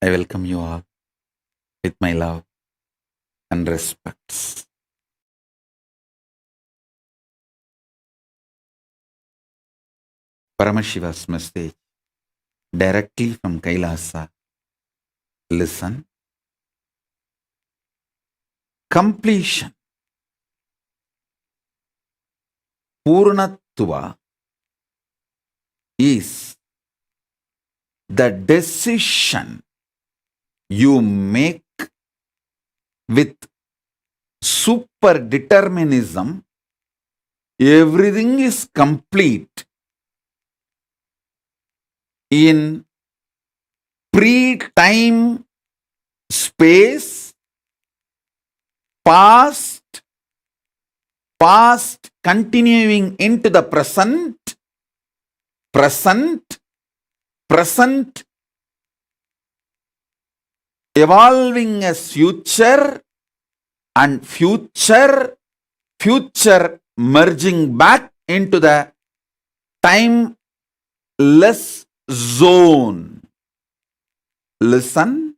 I welcome you all with my love and respects. Paramashiva's message directly from Kailasa. Listen. Completion. Poornatva is the decision you make with super determinism. Everything is complete in pre-time space, past continuing into the present, evolving as future, and future merging back into the timeless zone. Listen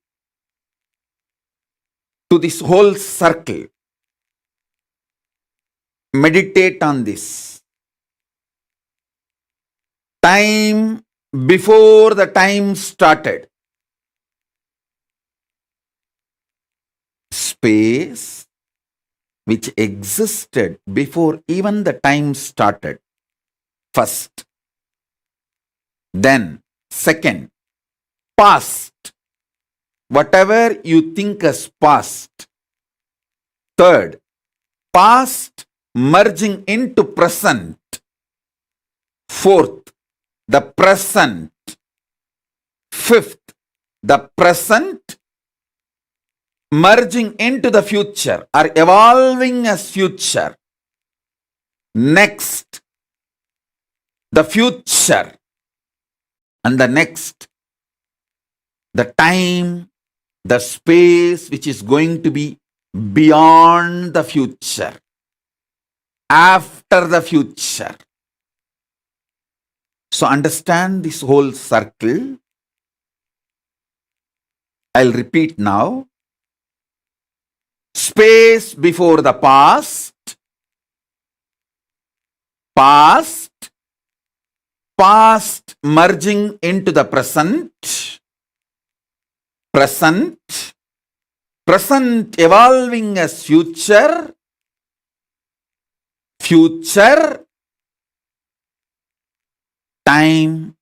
to this whole circle. Meditate on this. Time before the time started. Space which existed before even the time started. First. Then, second, past. Whatever you think as past. Third, past merging into present. Fourth, the present. Fifth, the present merging into the future or evolving as future. Next, the future. And the next, the time, the space which is going to be beyond the future, after the future. So understand this whole circle. I'll repeat now. Space before the past, past merging into the present, present evolving as future, time,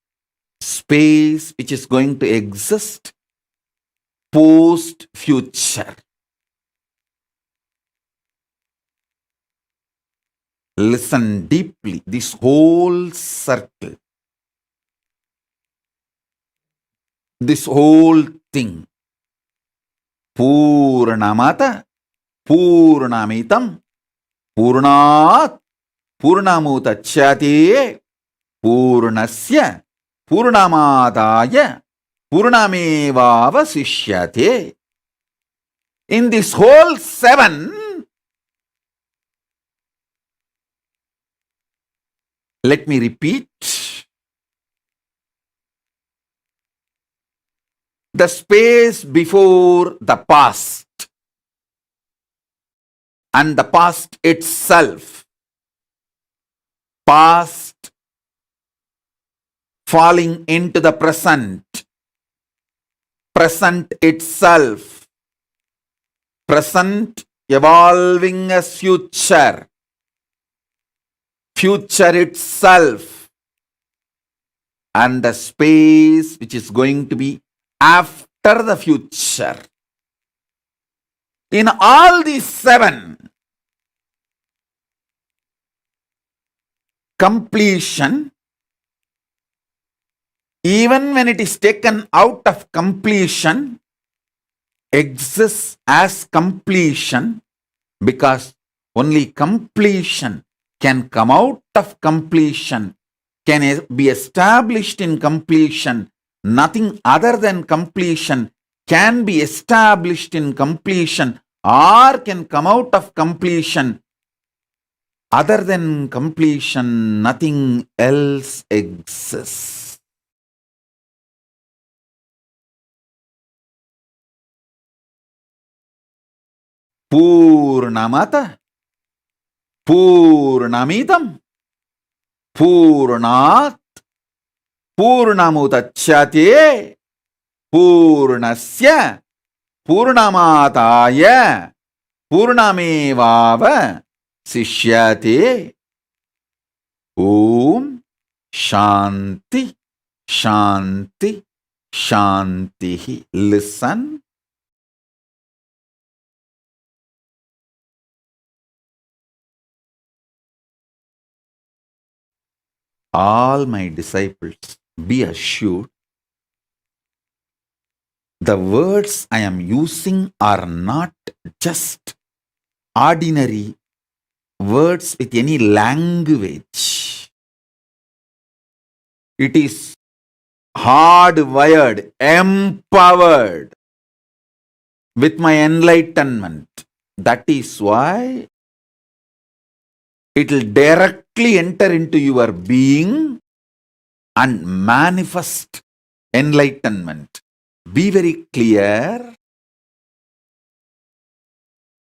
space which is going to exist post future. Listen deeply, this whole circle, this whole thing. Poornamata, Poornamitam, Poornat, Poornamutachyate, Poornasya, Poornamadaya, Poornamevavasishyate. In this whole 7, let me repeat. The space before the past and the past itself. Past falling into the present. Present itself. Present evolving as future. Future itself, and the space which is going to be after the future. In all these 7, completion, even when it is taken out of completion, exists as completion, because only completion can come out of completion, can be established in completion. Nothing other than completion can be established in completion or can come out of completion. Other than completion, nothing else exists. Poornamata Poornamidam Poornat Poornamudachyate Poornasya Poornamataya Poornamevava Sishyate. Om Shanti Shanti Shanti. Listen. All my disciples, be assured, the words I am using are not just ordinary words with any language. It is hardwired, empowered with my enlightenment. That is why it will directly enter into your being and manifest enlightenment. Be very clear.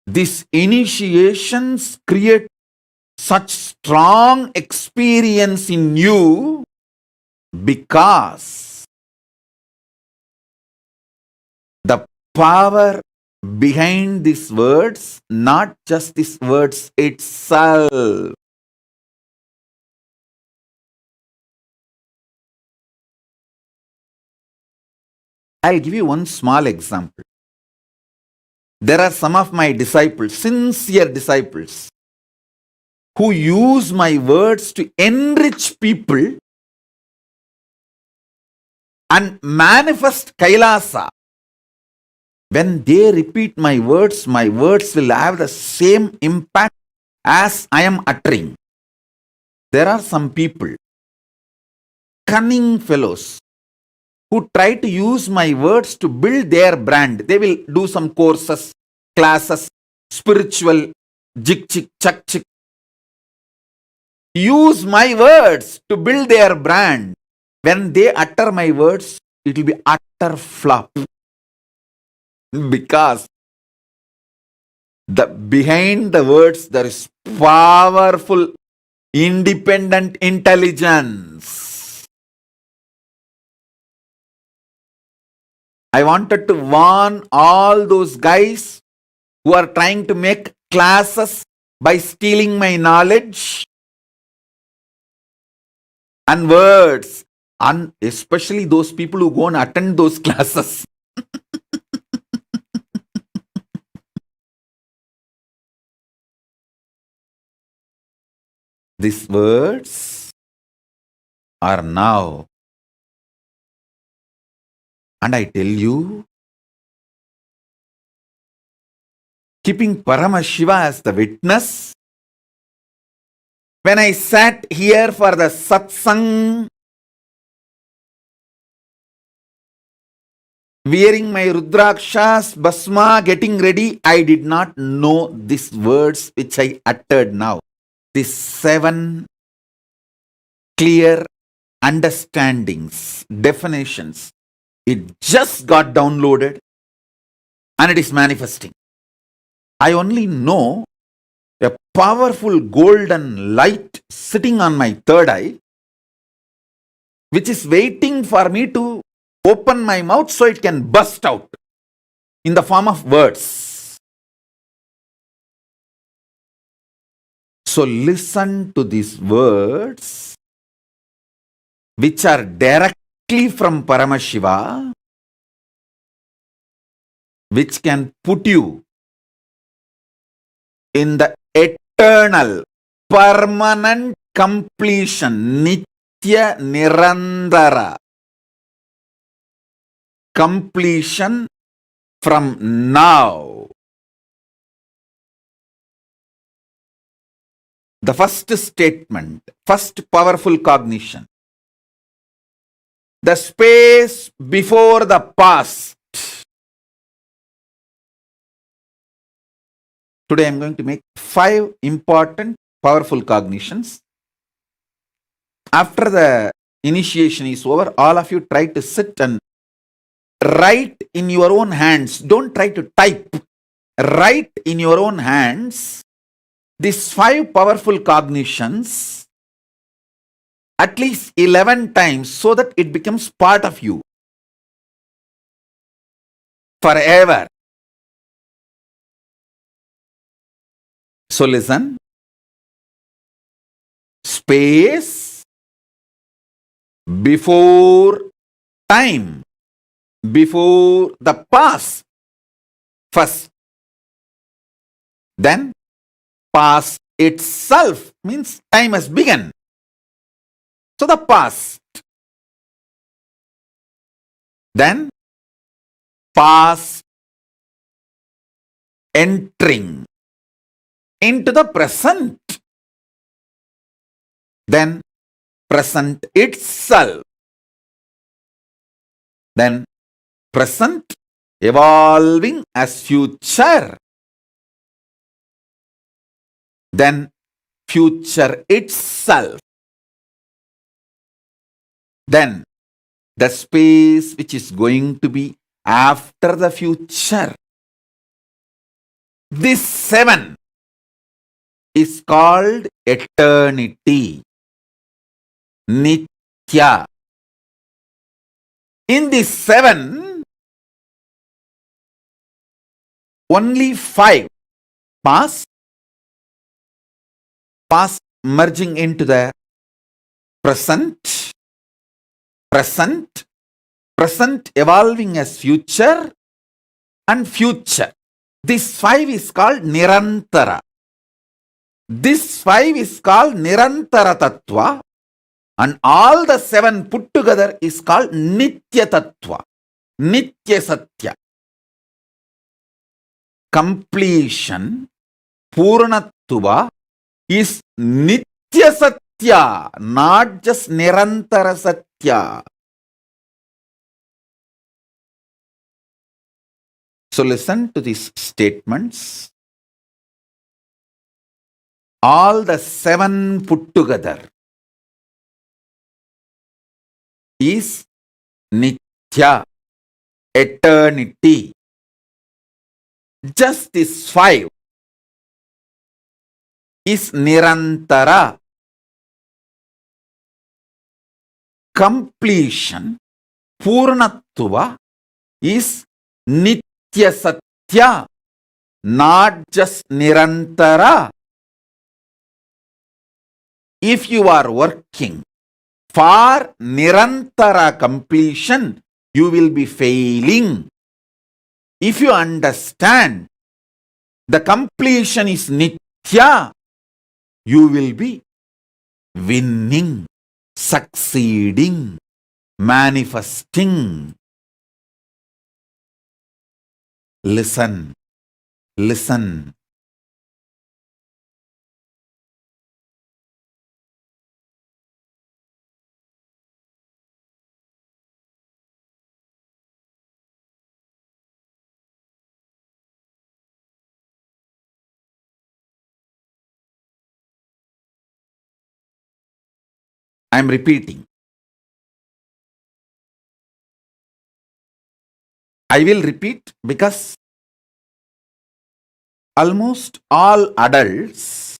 These initiations create such strong experience in you because the power behind these words, not just these words itself. I'll give you one small example. There are some of my disciples, sincere disciples, who use my words to enrich people and manifest Kailasa. When they repeat my words will have the same impact as I am uttering. There are some people, cunning fellows, who try to use my words to build their brand. They will do some courses, classes, spiritual, jik chik, chak chik. Use my words to build their brand. When they utter my words, it will be utter flop. Because behind the words there is powerful, independent intelligence. I wanted to warn all those guys who are trying to make classes by stealing my knowledge and words, and especially those people who go and attend those classes. These words are now, and I tell you, keeping Paramashiva as the witness, when I sat here for the satsang, wearing my Rudrakshas, Basma, getting ready, I did not know these words which I uttered now. These 7 clear understandings, definitions, it just got downloaded and it is manifesting. I only know a powerful golden light sitting on my third eye, which is waiting for me to open my mouth so it can burst out in the form of words. So listen to these words, which are directly from Paramashiva, which can put you in the eternal, permanent completion, Nitya Nirandara completion from now. The first statement, first powerful cognition. The space before the past. Today I am going to make 5 important powerful cognitions. After the initiation is over, all of you try to sit and write in your own hands. Don't try to type. write in your own hands these 5 powerful cognitions at least 11 times so that it becomes part of you forever. So listen. Space before time, before the past first. Then past itself means time has begun. So the past. Then past entering into the present. Then present itself. Then present evolving as future. Then future itself. Then the space which is going to be after the future. This 7 is called eternity. Nithya. In this 7, only 5 past merging into the present evolving as future, and future. This 5 is called Nirantara. This 5 is called Nirantara Tattva, and all the 7 put together is called Nitya Tattva, Nitya Satya. Completion, Poornatva, is Nitya Satya, not just Nirantara Satya. So listen to these statements. All the 7 put together is Nithya, eternity. Just this 5 is Nirantara. Completion, Poornatva, is Nitya Satya, not just Nirantara. If you are working for Nirantara completion, you will be failing. If you understand the completion is Nithya, you will be winning, succeeding, manifesting. Listen, listen. I am repeating. I will repeat because almost all adults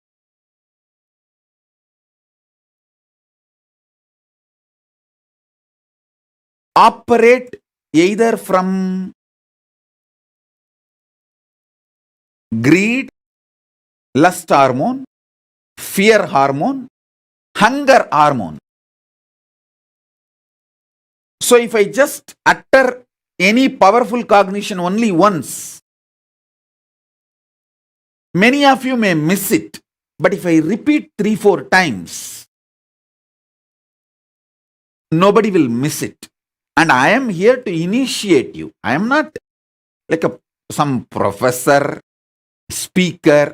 operate either from greed, lust hormone, fear hormone, hunger hormone. So if I just utter any powerful cognition only once, many of you may miss it. But if I repeat 3-4 times, nobody will miss it. And I am here to initiate you. I am not like some professor, speaker.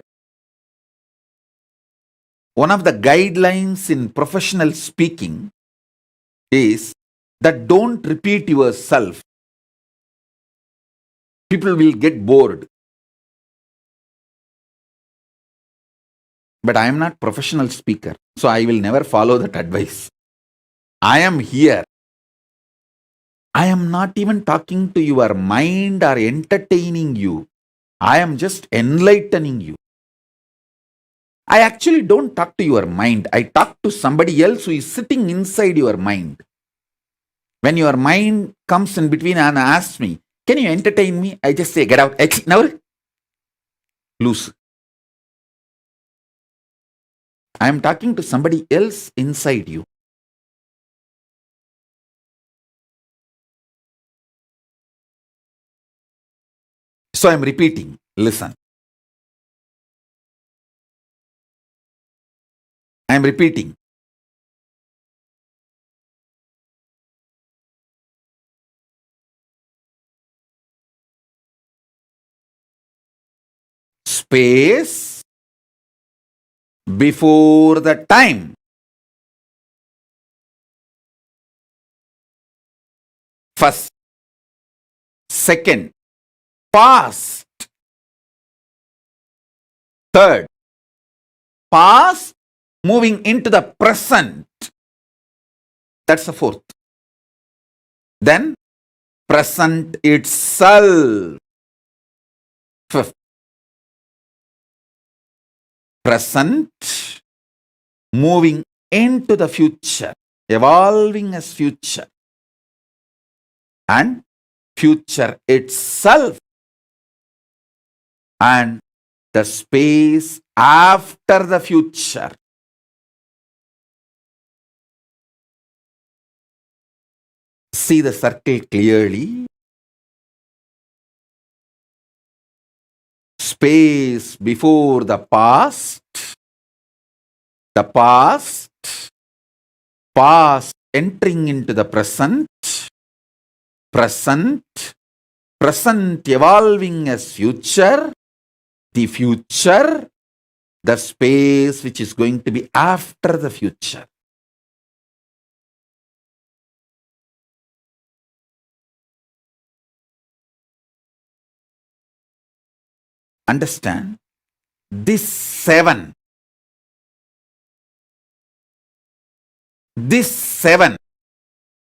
One of the guidelines in professional speaking is that don't repeat yourself. People will get bored. But I am not professional speaker, so I will never follow that advice. I am here. I am not even talking to your mind or entertaining you. I am just enlightening you. I actually don't talk to your mind. I talk to somebody else who is sitting inside your mind. When your mind comes in between and asks me, can you entertain me? I just say, get out. Never. Loose. I am talking to somebody else inside you. So I am repeating. Listen. I am repeating. Space before the time. First. Second. Past. Third. Past moving into the present. That's the fourth. Then present itself. Fifth. Present moving into the future, evolving as future, and future itself, and the space after the future. See the circle clearly. Space before the past, past entering into the present, present evolving as future, the future, the space which is going to be after the future. Understand? This seven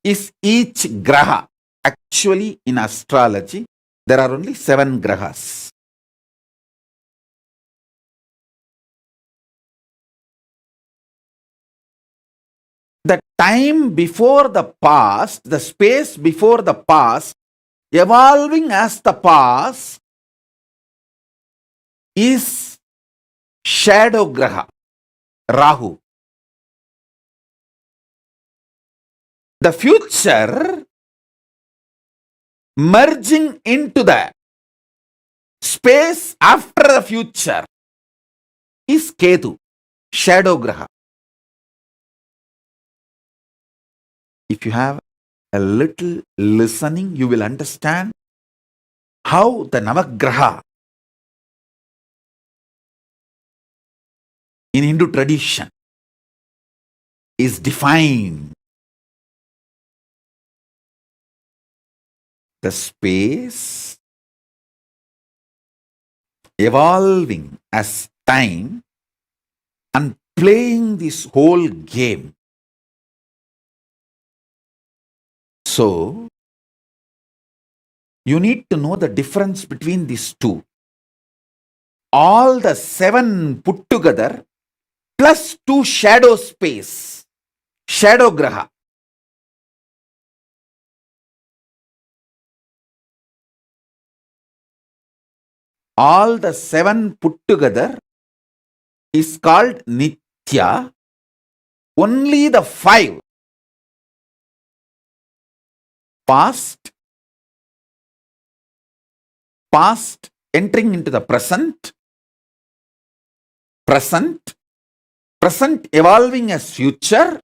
is each graha. Actually, in astrology, there are only 7 grahas. The time before the past, the space before the past, evolving as the past, is shadow graha, Rahu. The future merging into the space after the future is Ketu, shadow graha. If you have a little listening, you will understand how the Navagraha in Hindu tradition is defined. The space evolving as time and playing this whole game. So, you need to know the difference between these two. All the 7 put together plus 2 shadow space, shadow graha. All the 7 put together is called Nithya. Only the 5, past entering into the present evolving as future,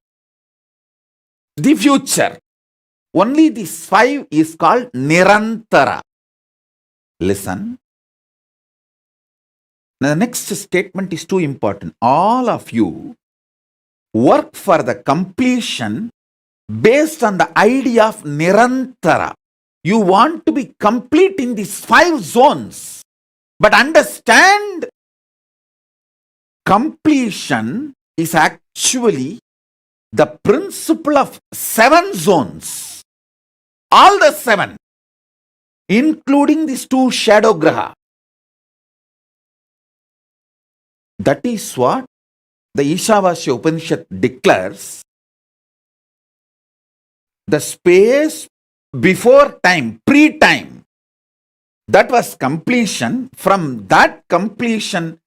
the future. Only this 5 is called Nirantara. Listen. Now, the next statement is too important. All of you work for the completion based on the idea of Nirantara. You want to be complete in these 5 zones. But understand, completion is actually the principle of 7 zones. All the 7, including these 2 shadow graha. That is what the Ishavasya Upanishad declares. The space before time, pre-time, that was completion. From that completion,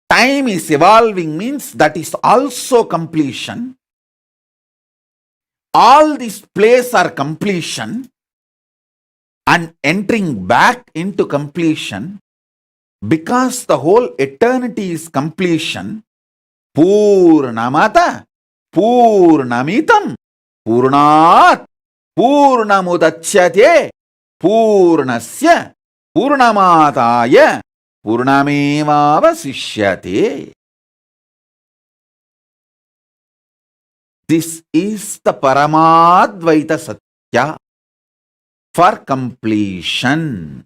time is evolving, means that is also completion. All these places are completion, and entering back into completion, because the whole eternity is completion. Poornamata Poornamitam Poornat Poornamudachyate Poornasya Poornamataya Poornamevavasishyate. This is the Paramadvaita Satya for completion.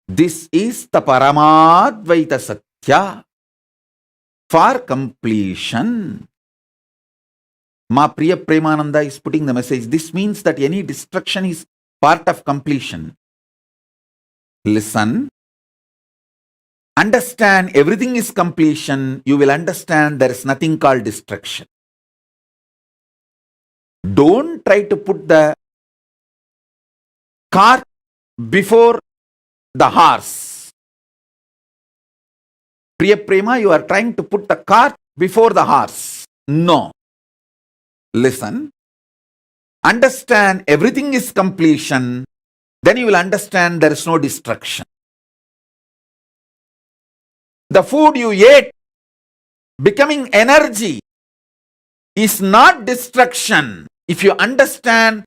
This is the Paramadvaita Satya for completion. Ma Priya Premananda is putting the message. This means that any destruction is part of completion. Listen. Understand everything is completion. You will understand there is nothing called destruction. Don't try to put the cart before the horse. Priya Prema, you are trying to put the cart before the horse. No. Listen. Understand everything is completion. Then you will understand there is no destruction. The food you ate becoming energy is not destruction. If you understand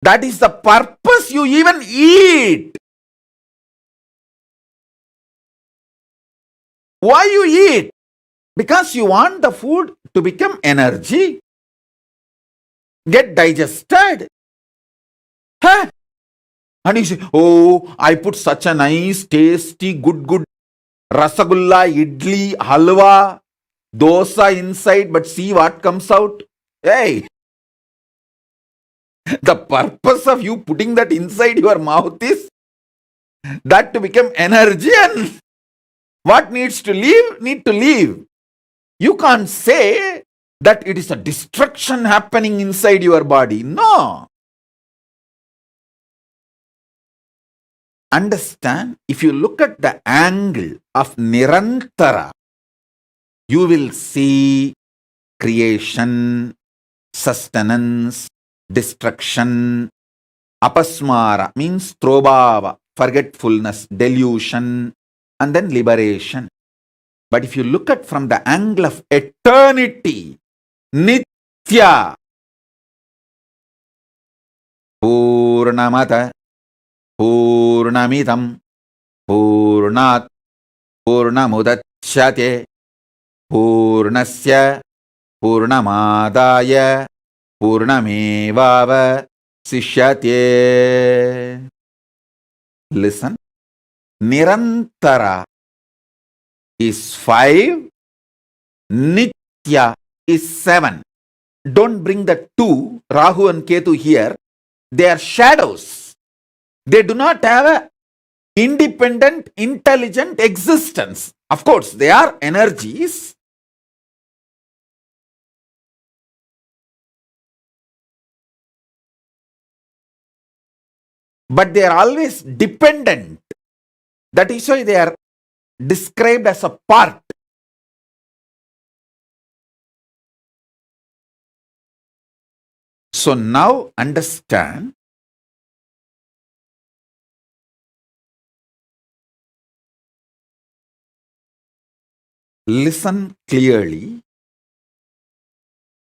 that is the purpose you even eat. Why you eat? Because you want the food to become energy, get digested. Huh? And you say, oh, I put such a nice, tasty, good rasagulla, idli, halwa, dosa inside, but see what comes out. Hey, the purpose of you putting that inside your mouth is that to become energy, and what needs to leave, need to leave. You can't say that it is a destruction happening inside your body. No. Understand, if you look at the angle of Nirantara, you will see creation, sustenance, destruction. Apasmara means throbhava, forgetfulness, delusion, and then liberation. But if you look at from the angle of eternity, Nithya, Poornamata Poornamidam Poornat Poornamudachyate Poornasya Poornamadaya Poornamevava Sishyate. Listen. Nirantara is 5. Nithya is 7. Don't bring the 2, Rahu and Ketu here. They are shadows. They do not have an independent, intelligent existence. Of course, they are energies. But they are always dependent. That is why they are described as a part. So now understand. Listen clearly.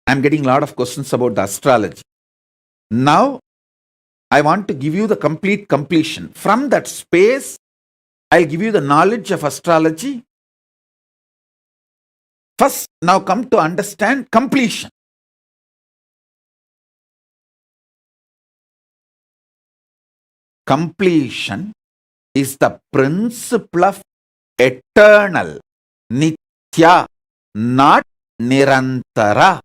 I'm getting a lot of questions about the astrology. Now, I want to give you the complete completion. From that space, I'll give you the knowledge of astrology. First, now come to understand completion. Completion is the principle of eternal, Nithya, not Nirantara.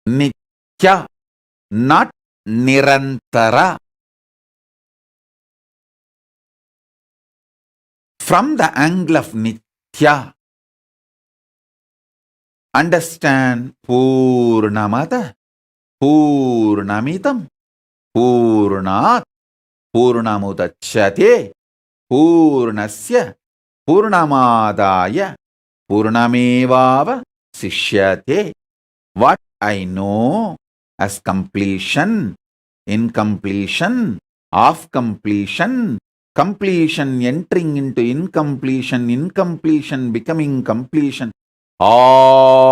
Nithya. not nirantara. From the angle of Nitya, understand Purnamada, Purnamitam, Purnat, Purnamudachyate, Purnasya, Purnamadaya, Purnamevava Sishyate. What I know as completion, incompletion, of completion, completion entering into incompletion, incompletion becoming completion, all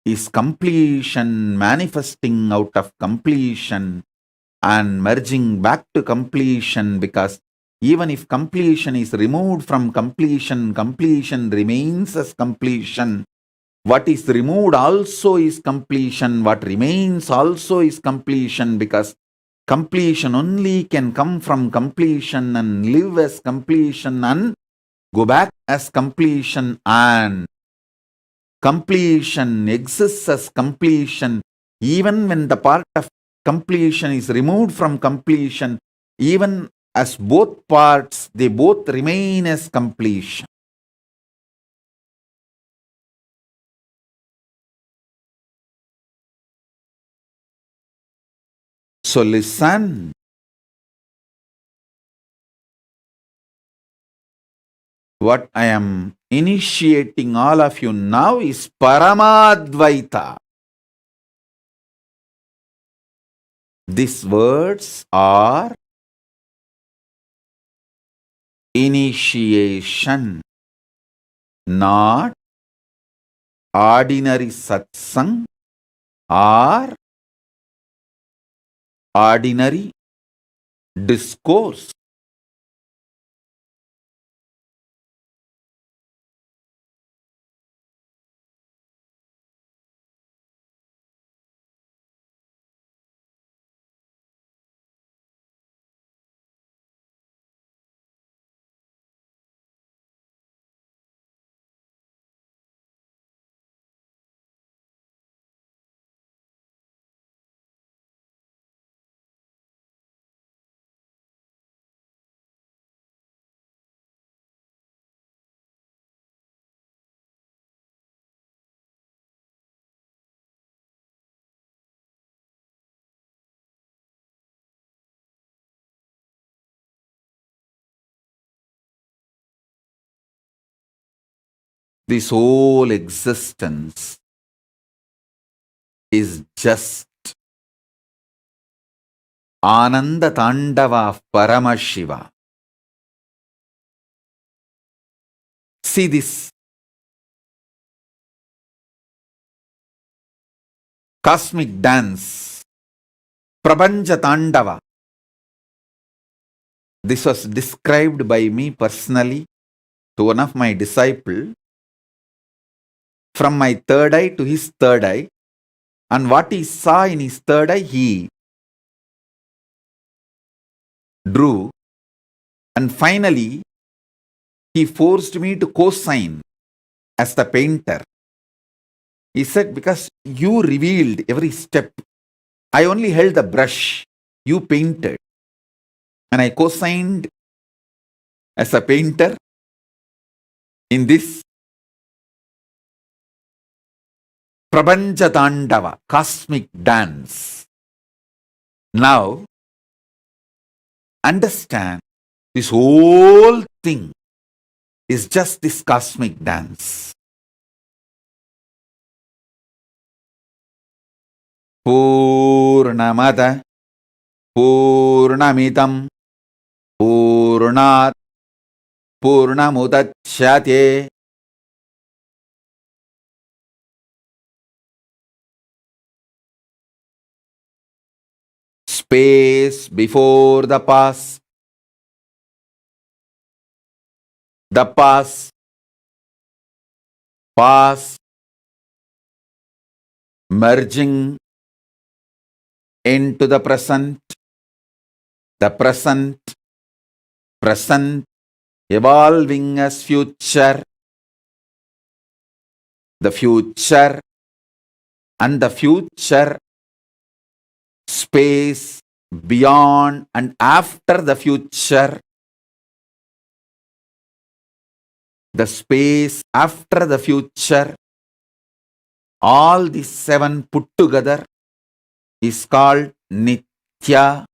is completion manifesting out of completion and merging back to completion, because even if completion is removed from completion, completion remains as completion. What is removed also is completion. What remains also is completion, because completion only can come from completion and live as completion and go back as completion, and completion exists as completion even when the part of completion is removed from completion. Even as both parts, they both remain as completion. So listen. What I am initiating all of you now is Paramadvaita. These words are initiation, not ordinary satsang or ordinary discourse. This whole existence is just Ananda Tandava of Paramashiva. See this cosmic dance, Prabanja Tandava. This was described by me personally to one of my disciples, from my third eye to his third eye, and what he saw in his third eye he drew, and finally he forced me to co-sign as the painter. He said, because you revealed every step, I only held the brush, you painted, and I co-signed as a painter in this Prabanja Tandava, cosmic dance. Now, understand, this whole thing is just this cosmic dance. Purnamada, Purnamitam, Purnat, Purnamudachyate. Space before the past, past merging into the present present evolving as future, the future and the future, space, beyond and after the future, the space after the future, all these seven put together is called Nitya.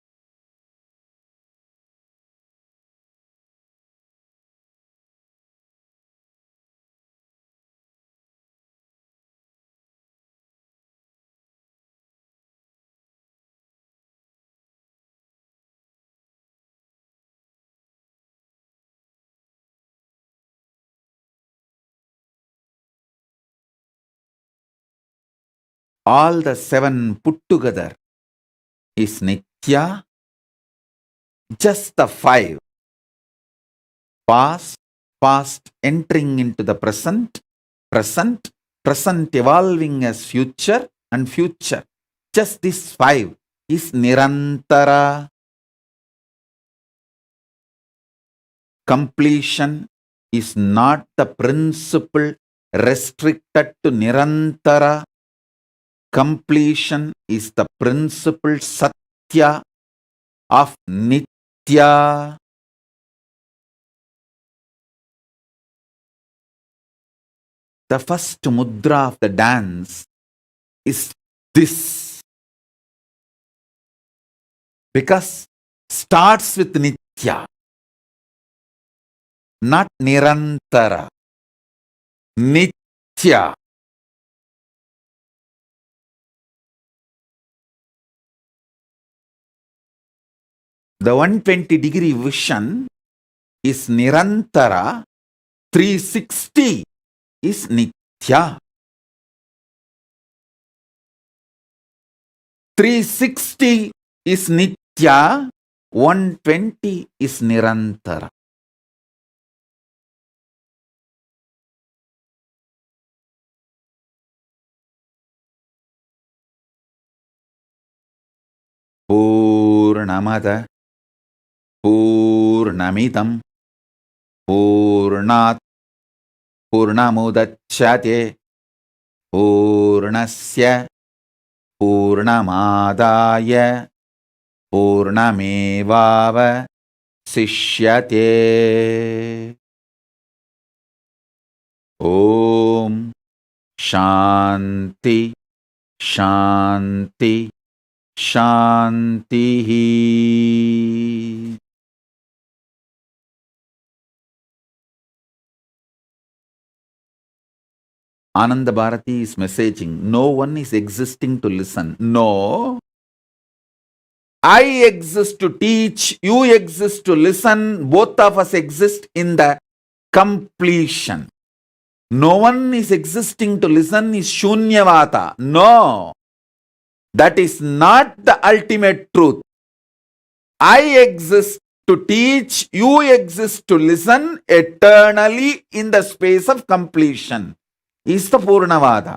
All the seven put together is Nitya. Just the five, past, past entering into the present, present, present evolving as future and future. Just these five is Nirantara. Completion is not the principle restricted to Nirantara. Completion is the principle Satya of Nitya. The first mudra of the dance is this, because starts with Nitya, not Nirantara. Nitya. The 120-degree vision is Nirantara. 360 is Nitya. 360 is Nitya. 120 is Nirantara. Poornamada Poornamidam Poornat Purnamudachyate Purnasya Purnamadaya Purnamevava Sishyate. Om Shanti Shanti Shanti. Ananda Bharati is messaging, no one is existing to listen. No. I exist to teach, you exist to listen, both of us exist in the completion. No one is existing to listen is Shunyavata. No. That is not the ultimate truth. I exist to teach, you exist to listen eternally in the space of completion. Is the Purnavada.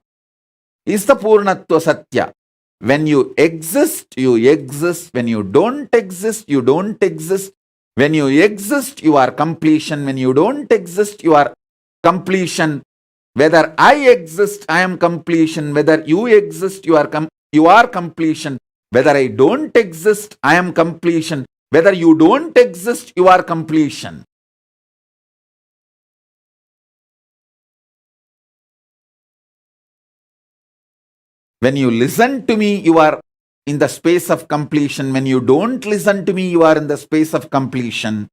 Is the Poornatva Satya. When you exist, you exist. When you don't exist, you don't exist. When you exist, you are completion. When you don't exist, you are completion. Whether I exist, I am completion. Whether you exist, you are completion. Whether I don't exist, I am completion. Whether you don't exist, you are completion. When you listen to me, you are in the space of completion. When you don't listen to me, you are in the space of completion.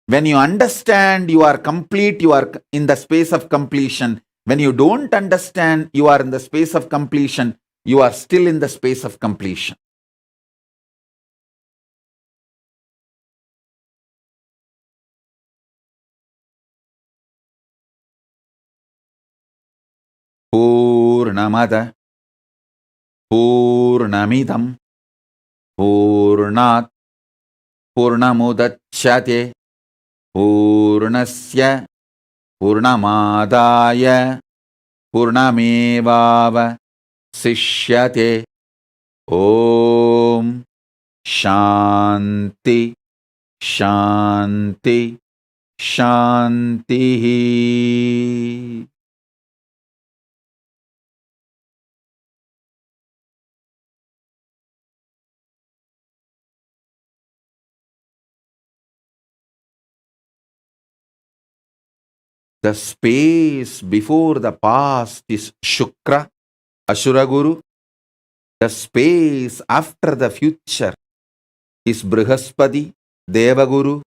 When you understand, you are complete, you are in the space of completion. When you don't understand, you are in the space of completion. You are still in the space of completion. Purnamada Purnamidam Purnat Purnamudachyate Purnasya Purnamadaya Purnamevava Sishyate. Om Shanti Shanti Shanti. The space before the past is Shukra, Ashura Guru. The space after the future is Brihaspati, Devaguru.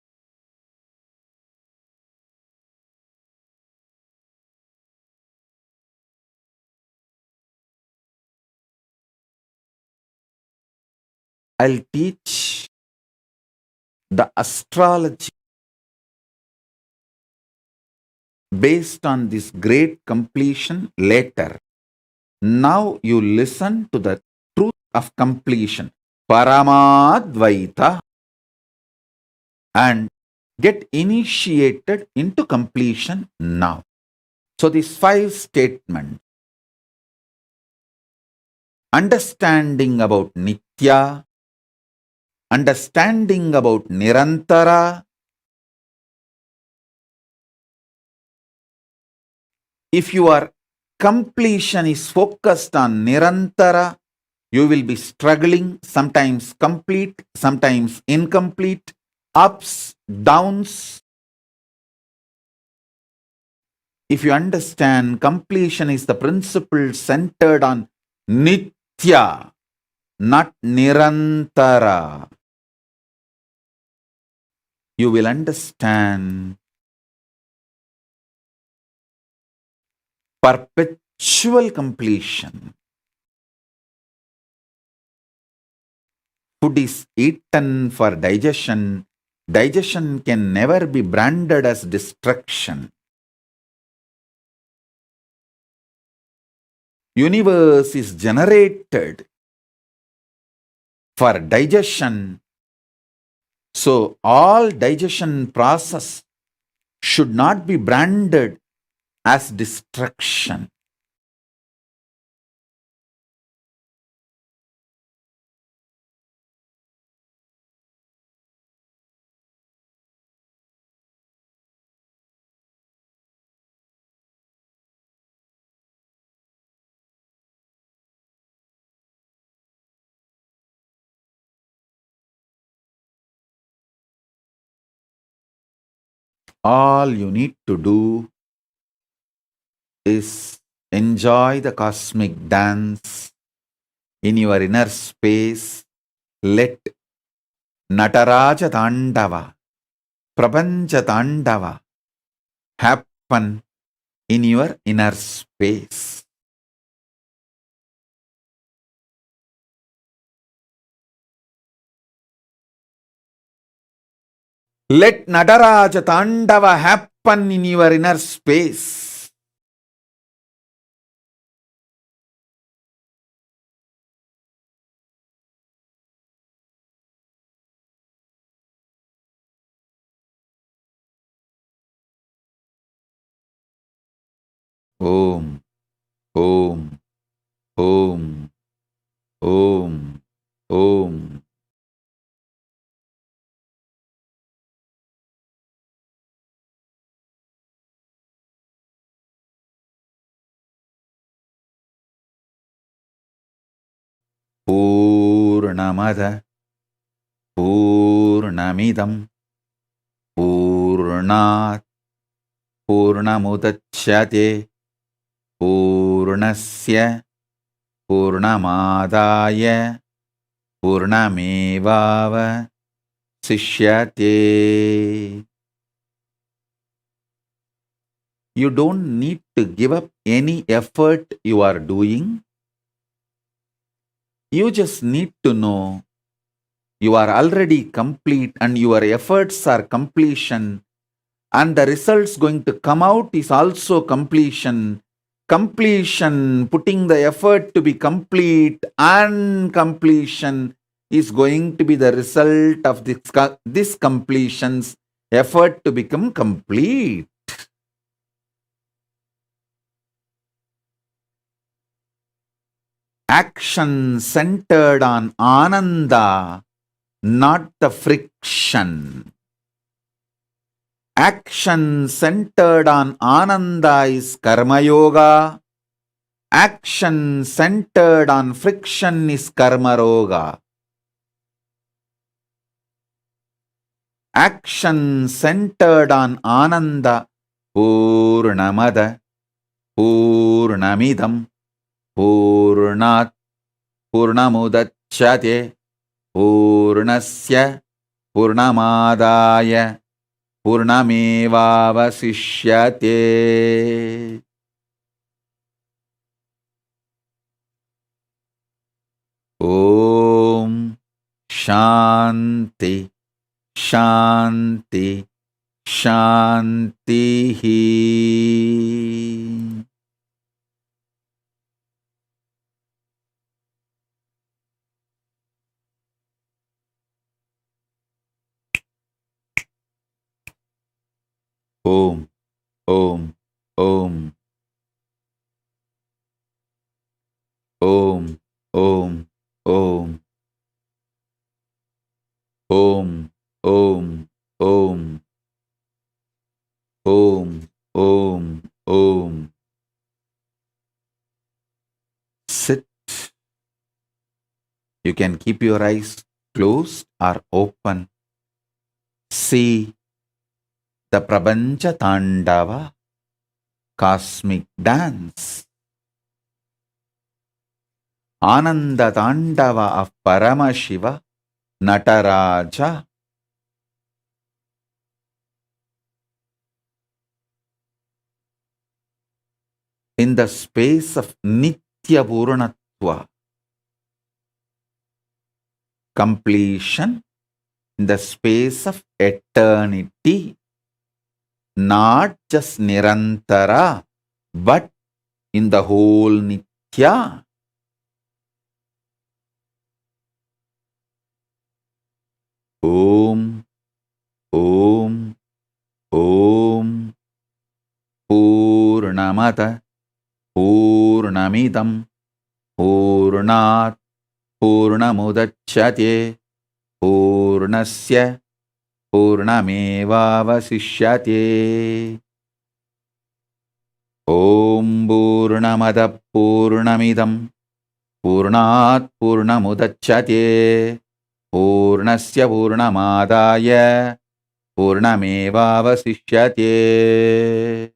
I'll teach the astrology based on this great completion later. Now you listen to the truth of completion, Paramadvaita, and get initiated into completion now. So these 5 statements, understanding about Nitya, understanding about Nirantara. If your completion is focused on Nirantara, you will be struggling, sometimes complete, sometimes incomplete, ups, downs. If you understand completion is the principle centered on Nitya, not Nirantara, you will understand perpetual completion. Food is eaten for digestion. Digestion can never be branded as destruction. Universe is generated for digestion. So all digestion process should not be branded as destruction. All you need to do is enjoy the cosmic dance in your inner space. Let Nataraja Tandava, Prapancha Tandava happen in your inner space. Let Nataraja Tandava happen in your inner space. Om, Om, Om, Om, Om. Poornamada, Poornamidam, Poornat, Poornamudachyate, Poornasya, Poornamadaya, Poornamevava, Sishyate. You don't need to give up any effort you are doing. You just need to know you are already complete and your efforts are completion, and the results going to come out is also completion. Completion, putting the effort to be complete, and completion is going to be the result of this completion's effort to become complete. Action centered on Ananda, not the friction. Action centered on Ananda is Karma Yoga. Action centered on friction is Karma Roga. Action centered on Ananda Purnamada Purnamidam Purnat Purnamudachyate Purnasya Purnamadaya Purnamevavasishyate. Om Shanti Shanti Shanti. Om Om Om Om Om Om Om Om Om Om Om Om. Sit. You can keep your eyes closed or open. See the Prapancha Tandava, cosmic dance. Ananda Tandava of Paramashiva, Nataraja. In the space of Nitya Poornatva, completion, in the space of eternity, not just Nirantara, but in the whole Nitya. Om, Om, Om, Purnamata, Purnamidam, Purnat, Purnamudachyate, Purnasya, Purnamevavasishyate. Om Purnamada Purnamidam, Purnat Purnamudachyate, Purnasya Purnamadaya, Purnamevavasishyate.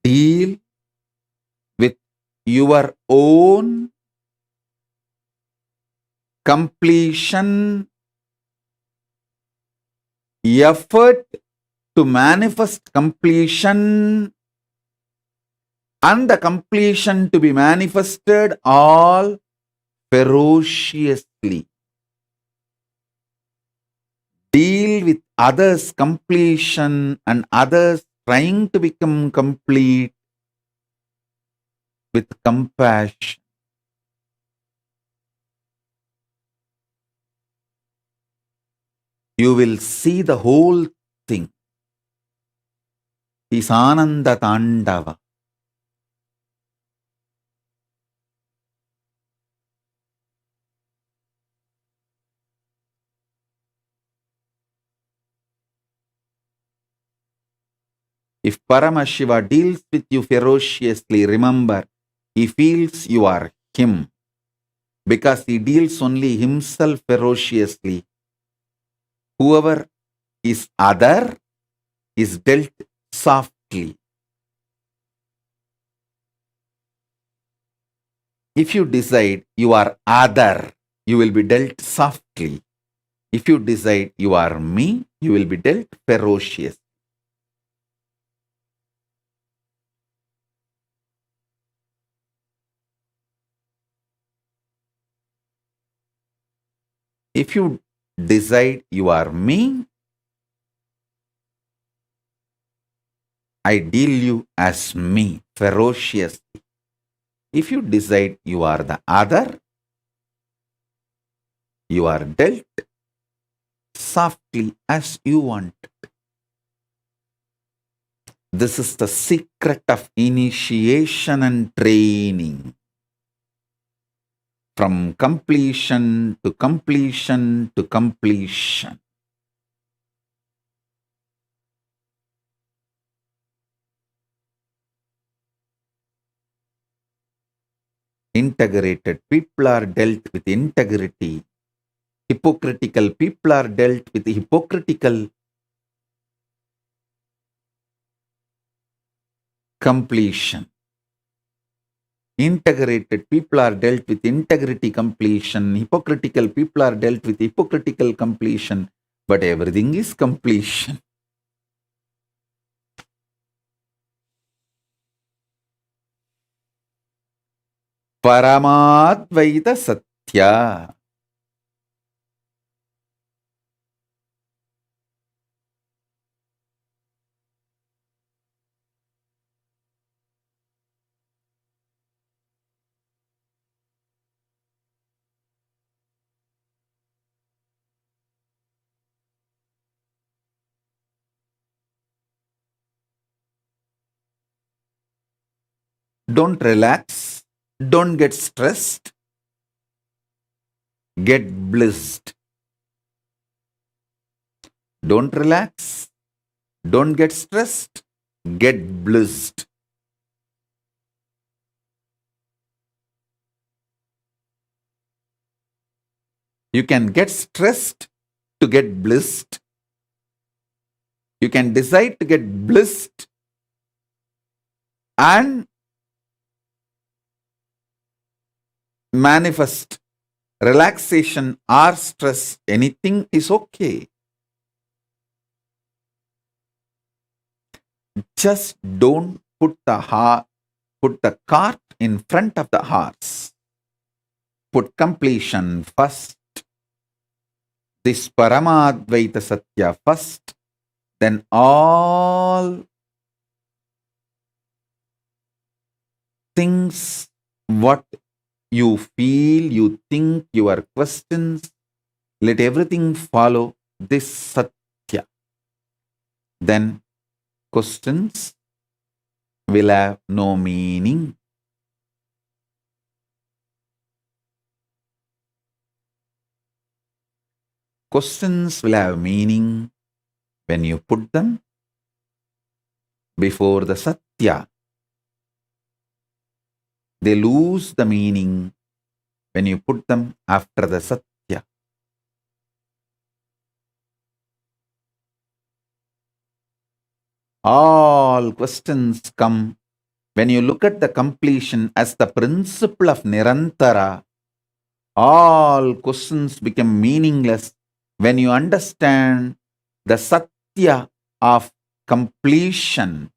Deal with your own completion, effort to manifest completion, and the completion to be manifested all ferociously. Deal with others' completion and others trying to become complete with compassion. You will see the whole thing is Ananda Tandava. If Paramashiva deals with you ferociously, remember, he feels you are him. Because he deals only himself ferociously. Whoever is other is dealt softly. If you decide you are other, you will be dealt softly. If you decide you are me, you will be dealt ferocious. If you decide you are me, I deal you as me, ferociously. If you decide you are the other, you are dealt softly as you want. This is the secret of initiation and training. From completion to completion to completion. Integrated people are dealt with integrity. Hypocritical people are dealt with hypocritical completion. Integrated people are dealt with integrity completion. Hypocritical people are dealt with hypocritical completion. But everything is completion. Paramadvaita Satya. Don't relax. Don't get stressed. Get blissed. Don't relax. Don't get stressed. Get blissed. You can get stressed to get blissed. You can decide to get blissed and manifest relaxation or stress. Anything is okay. Just don't put the cart in front of the horse. Put completion first. This Paramadvaita Satya first. Then all things, what you feel, you think, your questions, let everything follow this Satya. Then questions will have no meaning. Questions will have meaning when you put them before the Satya. They lose the meaning when you put them after the Satya. All questions come when you look at the completion as the principle of Nirantara. All questions become meaningless when you understand the Satya of completion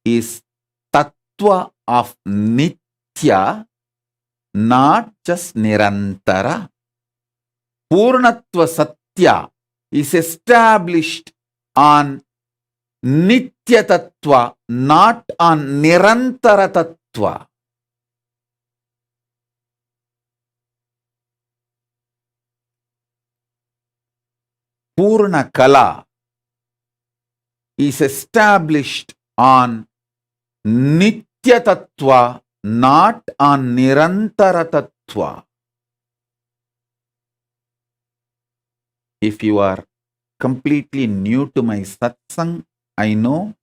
is Tattva of Nitya, not just Nirantara. Poornatva Satya is established on Nitya Tattva, not on Nirantara Tattva. Purna Kala is established on Nitya Tattva, not on Nirantara Tattva. If you are completely new to my satsang, I know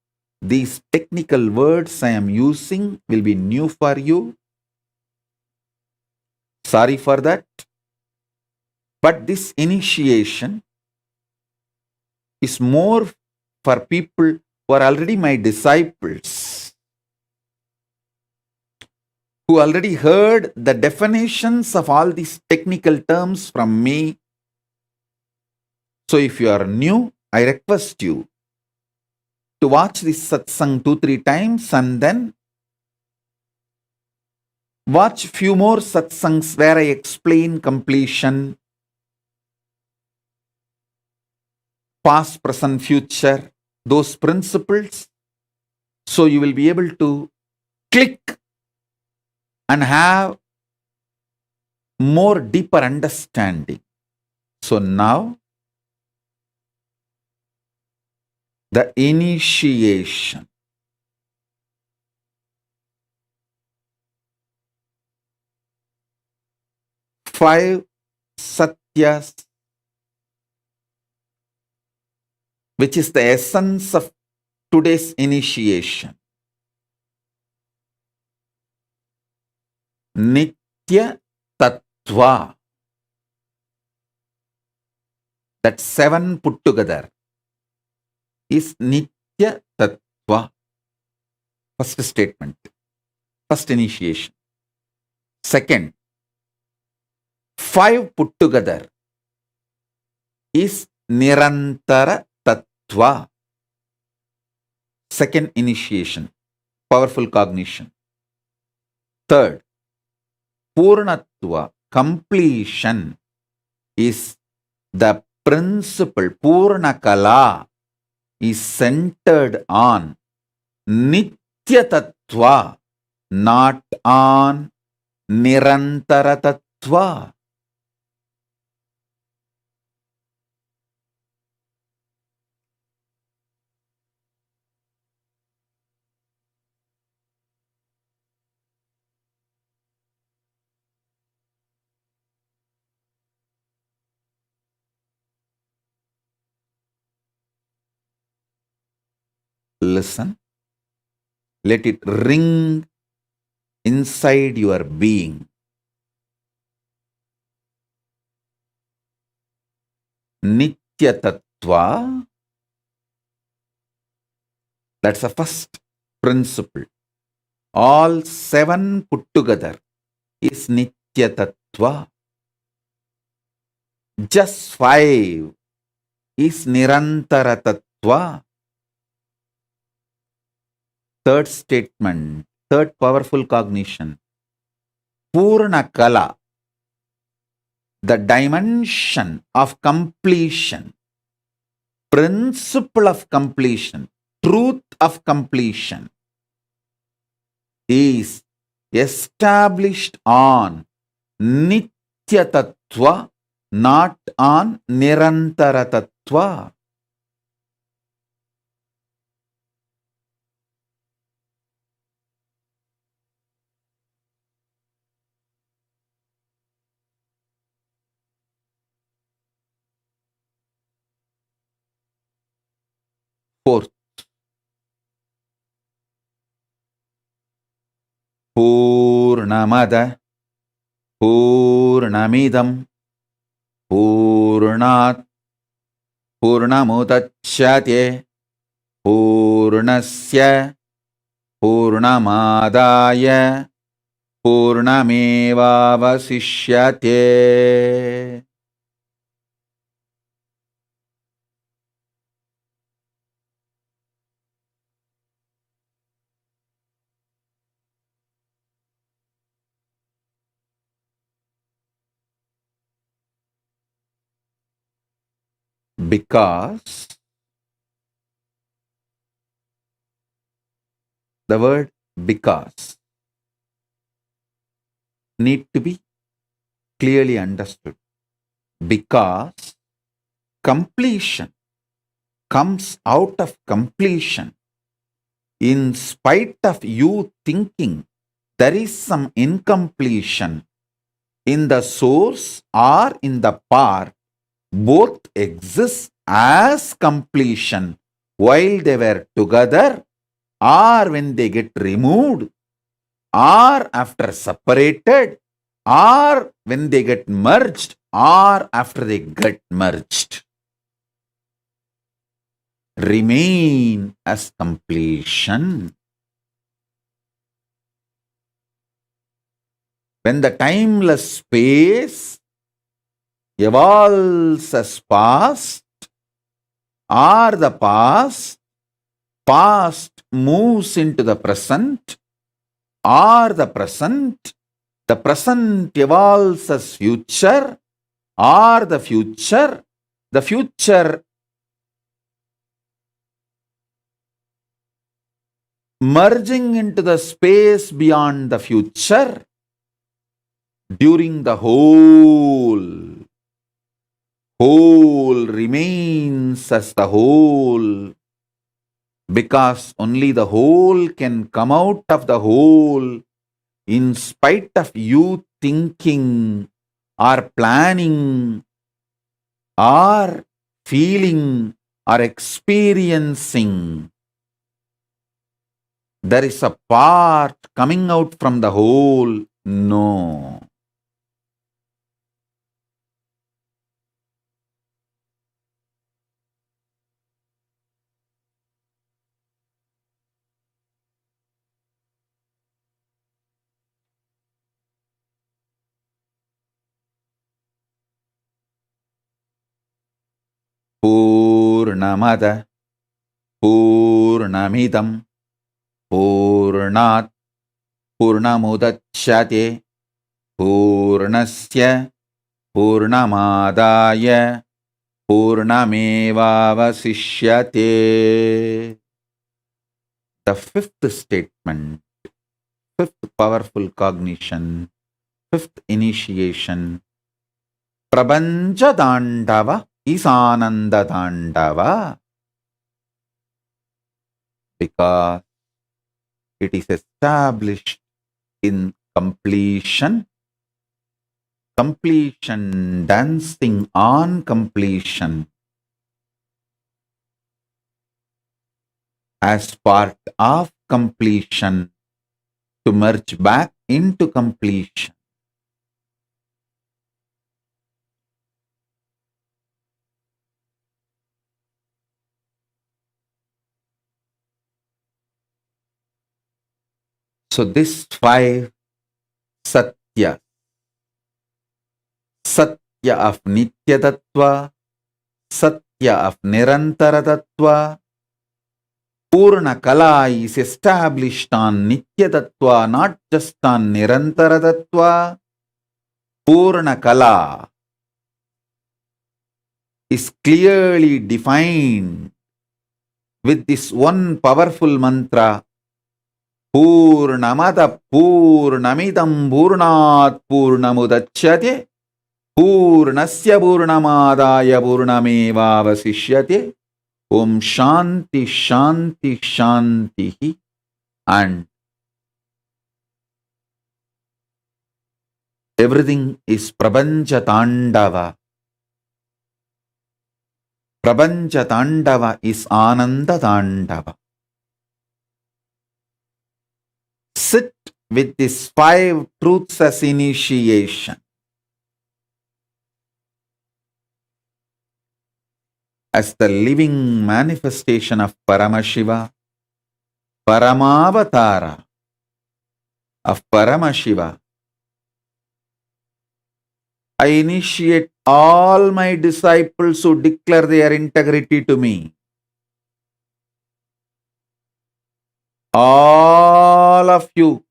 these technical words I am using will be new for you. Sorry for that. But this initiation is more for people who are already my disciples, who already heard the definitions of all these technical terms from me. So if you are new, I request you to watch this satsang 2-3 times and then watch few more satsangs where I explain completion past, present, future, those principles. So you will be able to click and have more deeper understanding. So now, the initiation. Five satyas, which is the essence of today's initiation. Nitya Tattva. That 7 put together is Nitya Tattva. First statement. First initiation. Second, 5 put together is Nirantara Tattva. Second initiation. Powerful cognition. Third, Poornatva, completion, is the principle. Purnakala is centered on Nitya Tattva, not on Nirantara Tattva. Listen. Let it ring inside your being. Nitya Tattva. That's the first principle. All 7 put together is Nitya Tattva. Just 5 is Nirantara Tattva. Third statement, third powerful cognition. Purnakala, the dimension of completion, principle of completion, truth of completion, is established on Nitya Tattva, not on Nirantara Tattva. Fourth, Purnamada, Purnamidam, Purnat, Purnamudachyate, Purnasya, Purnamadaya, Purnamevavasishyate. Because the word because need to be clearly understood. Because completion comes out of completion. In spite of you thinking there is some incompletion in the source or in the part, both exist as completion while they were together, or when they get removed, or after separated, or when they get merged, or after they get merged. Remain as completion. When the timeless space evolves as past, or the past moves into the present, or the present evolves as future, or the future merging into the space beyond the future during the whole. Whole remains as the whole, because only the whole can come out of the whole in spite of you thinking or planning or feeling or experiencing. There is a part coming out from the whole. No. Poornamada Poornamidam Poornat Purnamudachyate Purnasya Purnamadaya Purnamevavasishyate. The fifth statement, fifth powerful cognition, fifth initiation. Prabanja Dandava is Ananda Dandava, because it is established in completion. Completion, dancing on completion, as part of completion, to merge back into completion. So this 5 Satya. Satya of Nitya Tattva, Satya of Nirantara Tattva. Purna Kala is established on Nitya Tattva, not just on Nirantara Tattva. Purna Kala is clearly defined with this one powerful mantra. Purnamada Purnamidam Purnat Purnamudachyate Purnasya Purnamadaya Purnamevavasishyate. Om Shanti Shanti Shanti. And everything is Prabanja Tandava. Prabanja Tandava is Ananda Tandava. Sit with these 5 truths as initiation. As the living manifestation of Paramashiva, Paramavatara of Paramashiva, I initiate all my disciples who declare their integrity to me. All of you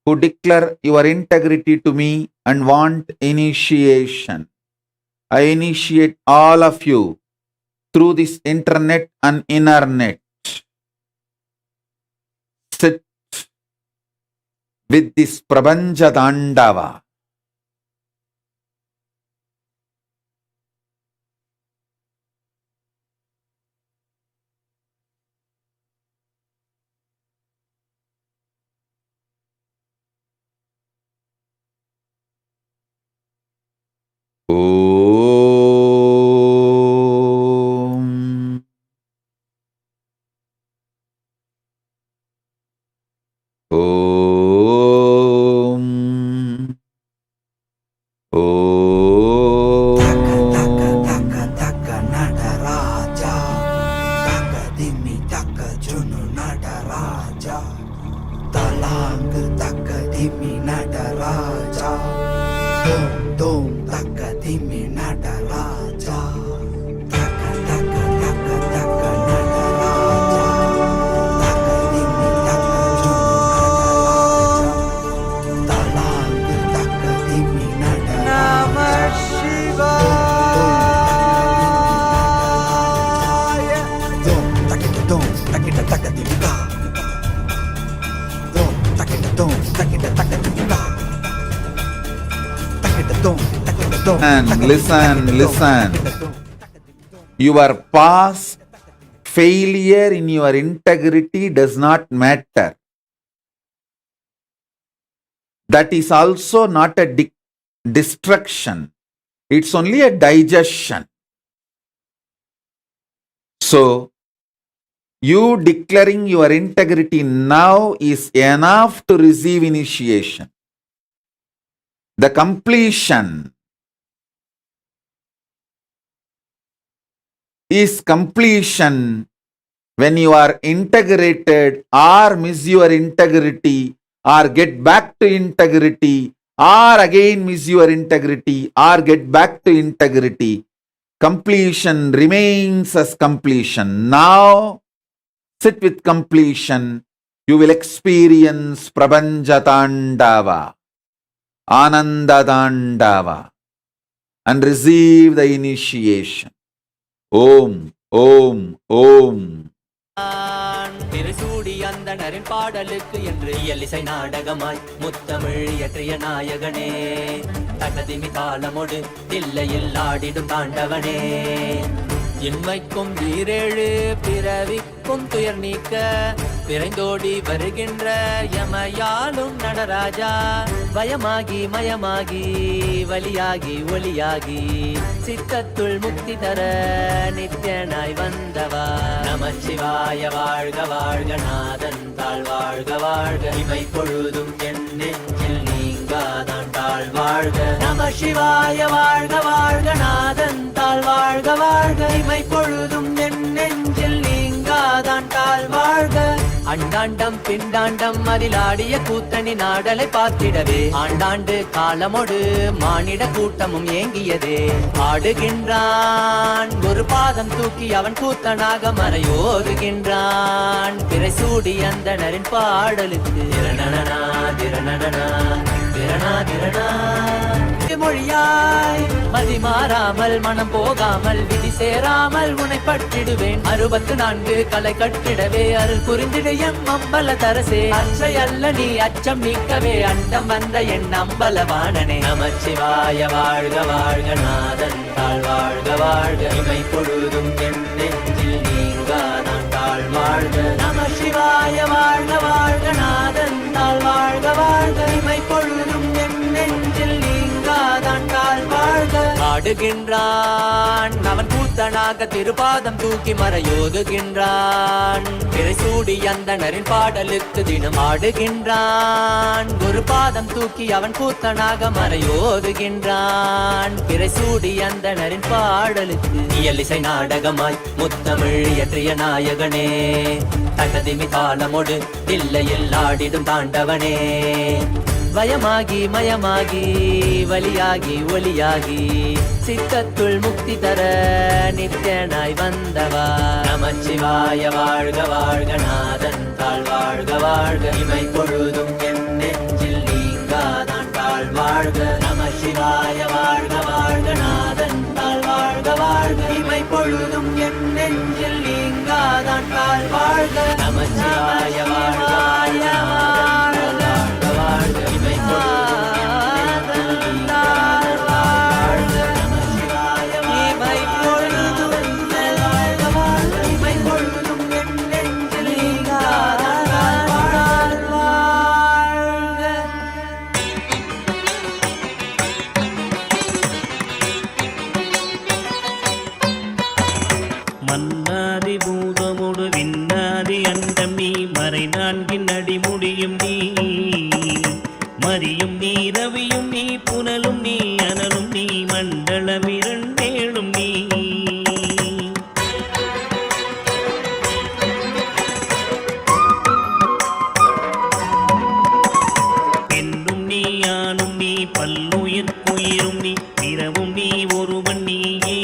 who declare your integrity to me and want initiation, I initiate all of you through this internet and inner net. Sit with this Prabanja Dandava. Om. Om. Om. Taka taka Nataraja, taka dimi taka junu Nataraja, talang taka dimi Nataraja, dom dom taka dimi Nataraja, taka taka taka Nataraja, taka dimi taka junu Nataraja, talang taka dimi Nataraja. And listen. Your past failure in your integrity does not matter. That is also not a destruction. It's only a digestion. So, you declaring your integrity now is enough to receive initiation. The completion is completion when you are integrated or miss your integrity or get back to integrity or again miss your integrity or get back to integrity. Completion remains as completion. Now, sit with completion. You will experience Prabanja Tandava, Ananda Tandava, and receive the initiation. Om, Om, Om. திரைசூடி அந்தணரின் பாடலுக்கு என்று இயலிசை நாடகமாய் முத்தமிழ் இயற்றிய நாயகனே, தகதிமி தாளமோடு தில்லையில் ஆடிடும் தாண்டவனே, இன்மைக்கும் ஈரேழு பிறவிக்கும் துயர் நீக்க விரைந்தோடி வருகின்ற யமயாலும் நடராஜா, பயமாகி மயமாகி வலியாகி ஒளியாகி சித்தத்துள் முக்தி தர நித்யனாய் வந்தவா, நமச்சிவாய வாழ்க வாழ்க நாதன் தாழ் வாழ்க வாழ்க, இமை பொழுதும் என் நெஞ்சில் நீங்காதான் தாழ் வாழ்க, நமசிவாய வாழ்க வாழ்க நாதன் தாழ் வாழ்க வாழ்க, இமை பொழுதும் என் நெஞ்சில் நீங்காதான் தாழ் வாழ்க. அண்டாண்டம் பிண்டாண்டம் அதில் ஆடிய கூத்தணி நாடலை பார்த்திடவே ஆண்டாண்டு காலமோடு மானிட கூட்டமும் ஏங்கியதே, ஆடுகின்றான் ஒரு பாதம் தூக்கி அவன் கூத்தனாக மறையோதுகின்றான், திரைசூடி அந்தணரின் பாடலுக்கு திரணனா திரணனா திரணா திரணா மொழியாய் மதி மாறாமல் மனம் போகாமல் விதி சேராமல் உன்னை பற்றிடுவேன், 64 கலை கட்டிடவே அருள் புரிந்திடு எம் அம்பல தரசே, அச்சை அல்ல நீ அச்சம் நீக்கவே அண்டம் வந்த என் அம்பலவாணனே, நமச்சிவாய வாழ்க வாழ்க நாதன் தாழ் வாழ்க வாழ்க, இமை பொழுதும் என் நெஞ்சில் நீங்காதான் தாழ் வாழ்க, நமசிவாய வாழ்க வாழ்க நாதன் தாழ் வாழ்க வாழ்க, இமை பொழுதும் என் நெஞ்சில் நீங்காதான் தாழ் வாழ்க. ஆடுகின்றான் அவன் கூத்தனாக திருபாதம் தூக்கி மறையோதுகின்றான், திரைசூடி அந்தணரின் பாடலுக்கு தினம் ஆடுகின்றான், ஒரு பாதம் தூக்கி அவன் கூத்தனாக மறையோதுகின்றான், திரைசூடி அந்தணரின் பாடலுக்கு இயலிசை நாடகமாய் முத்தமிழ் இயற்றிய நாயகனே, தகதிமி தாளமோடு தில்லையில் ஆடிடும் தாண்டவனே, பயமாகி மயமாகி வலியாகி ஒளியாகி சித்தத்துள் முக்தி தர நித்யனாய் வந்தவா, நமச்சிவாய வாழ்க வாழ்க நாதன் தாழ் வாழ்க வாழ்க, இமை பொழுதும் என் நெஞ்சில் நீங்காதான் தாழ் வாழ்க, நமசிவாய வாழ்க வாழ்க நாதன் தாழ் வாழ்க வாழ்க, இமை பொழுதும் என் நெஞ்சில் நீங்காதான் தாழ் வாழ்க, நமசிவாய வாழ்க வாழ்க வாழ்க, இமை பொழுதும் மன்னாதி பூதமோடு விண்ணாதி அண்டம் நீ, மறை நான்கின் அடிமுடியும் நீ, மதியும் நீ ரவியும் நீ, புனலும் நீ அனலும் நீ, மண்டலம் இரண்டேழும் நீ, பெண்ணும் நீ ஆணும் நீ, பல்லுயிர்க்குயிரும் நீ, பிறவும் நீ ஒருவன் நீயே,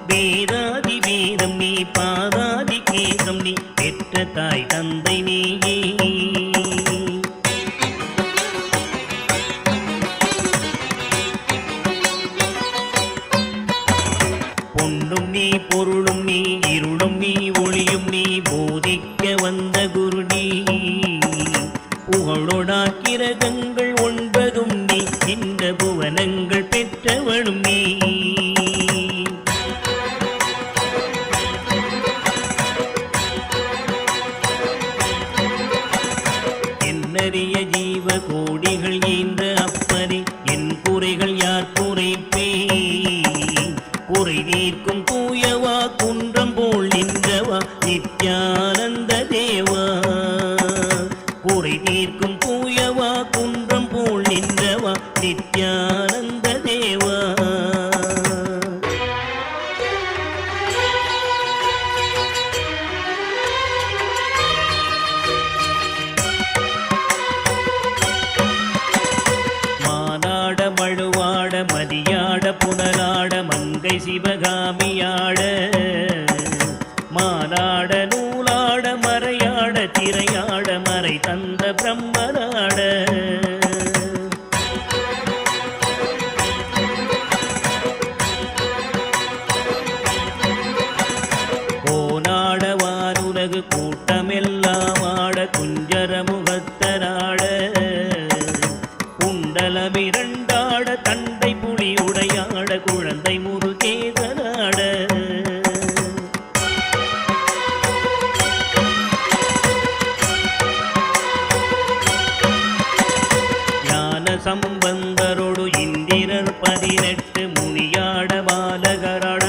வேதாதி வேதம் நீ, பாதாதி கேசம் நீ, பெற்ற தாய் தந்தை நீயே, நவமாக்கிரகங்கள் 9 நீ, இந்த புவனங்கள் பெற்றவனும் நீ. என்னறிய ஜீவ கோடிகள் ஈன்ற அப்பனே, என் குறைகள் யார் குறைப்பே? குறை நீர்க்கும் தூயவா, குன்றம் போல் நின்றவா, நித்யானந்த தேவா. குறை நீர்க்கும் தூயவா, குன்றம் போல் நின்றவா, நித்யானந்த தேவா. மானாட மழுவாட மதியாட புனலாட மங்கை சிவகாமியாட, மானாட நூலாட மறையாட திரையாட மறை தந்த பிரம்மனாட. கோனாட வானுலகு கூட்டமெல்லாம் ஆட, குஞ்சர முகத்தராட குண்டலமிரண்டாட, தண்டை புலி உடையாட குழந்தை முருகேசனாட. ஞான சம்பந்தரோடு இந்திரர் 18 முனியாட பாலகராட,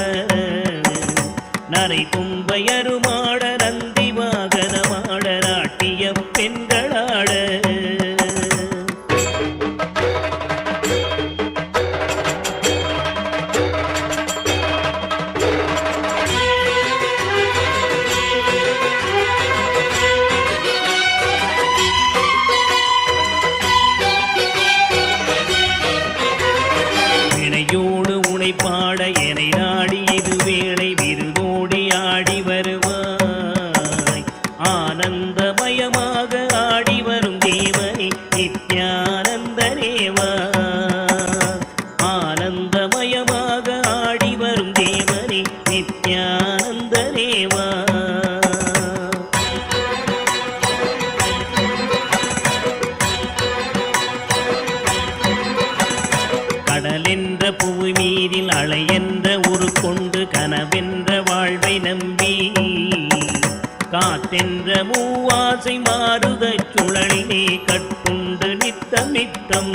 நரை தும்பையருமாட நந்தி வாகனமாட, நாட்டிய பெண்களாட. வினையோடு உனை பாட எனை நாடி இது வேளை விருதோடி ஆடி வருவாய். ஆனந்தமயமாக ஆடி வரும் தேவனே, நித்யானந்த தேவா. ஆனந்தமயமாக ஆடி வரும் தேவனே, நித்யானந்த தேவா. கடலென்ற புவி மீதில் அலையென்ற ஒரு கொண்டு, கனவென்ற வாழ்வை நம்பி காத்தென்ற மூவாசை மாறுதச் சுழலிலே கட்டுண்டு நித்தம் நித்தம்.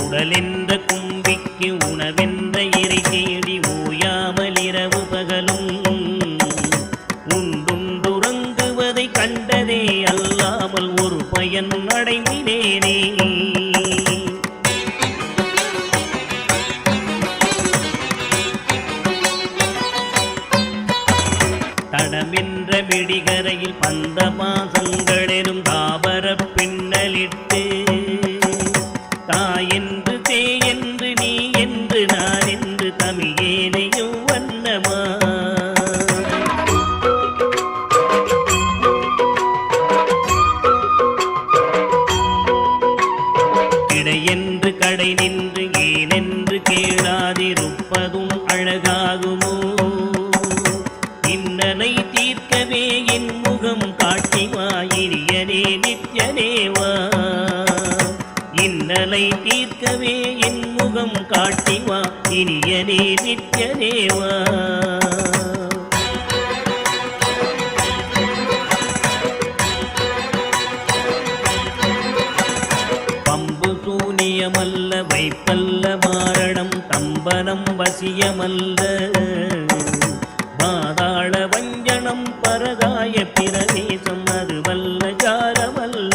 உடலென்ற கும்பிக்கு உணவென்ற இறை தேடி ஓயாமல் இரவு பகலும் உண்டுறங்குவதை கண்டதே அல்லாமல் ஒரு பயன் அடைந்தினேனே. தடமென்ற விடிகரையில் பந்த மாசங்களெரும் தாபர பின்னலிட்டு, தாயென்று தேயென்று நீ என்று நான் என்று தமிழேனையும் வண்ணமா. கிடையென்று கடை நின்று ஏனென்று கேளாதிருப்பதும் அழகாகுமோ? இன்னனை தீர்க்கவே என் முகம் காட்டிவா, இனியனே நித்யனேவா. இன்னலை தீர்க்கவே என் முகம் காட்டிவா, இனியனே நித்யனேவா. பம்பு சூனியமல்ல வைப்பல்ல மாரணம், தம்பனம் வசியமல்ல பாதாள வஞ்சனம், பரகாய பிரவேசம் அது வல்ல ஜாலமல்ல.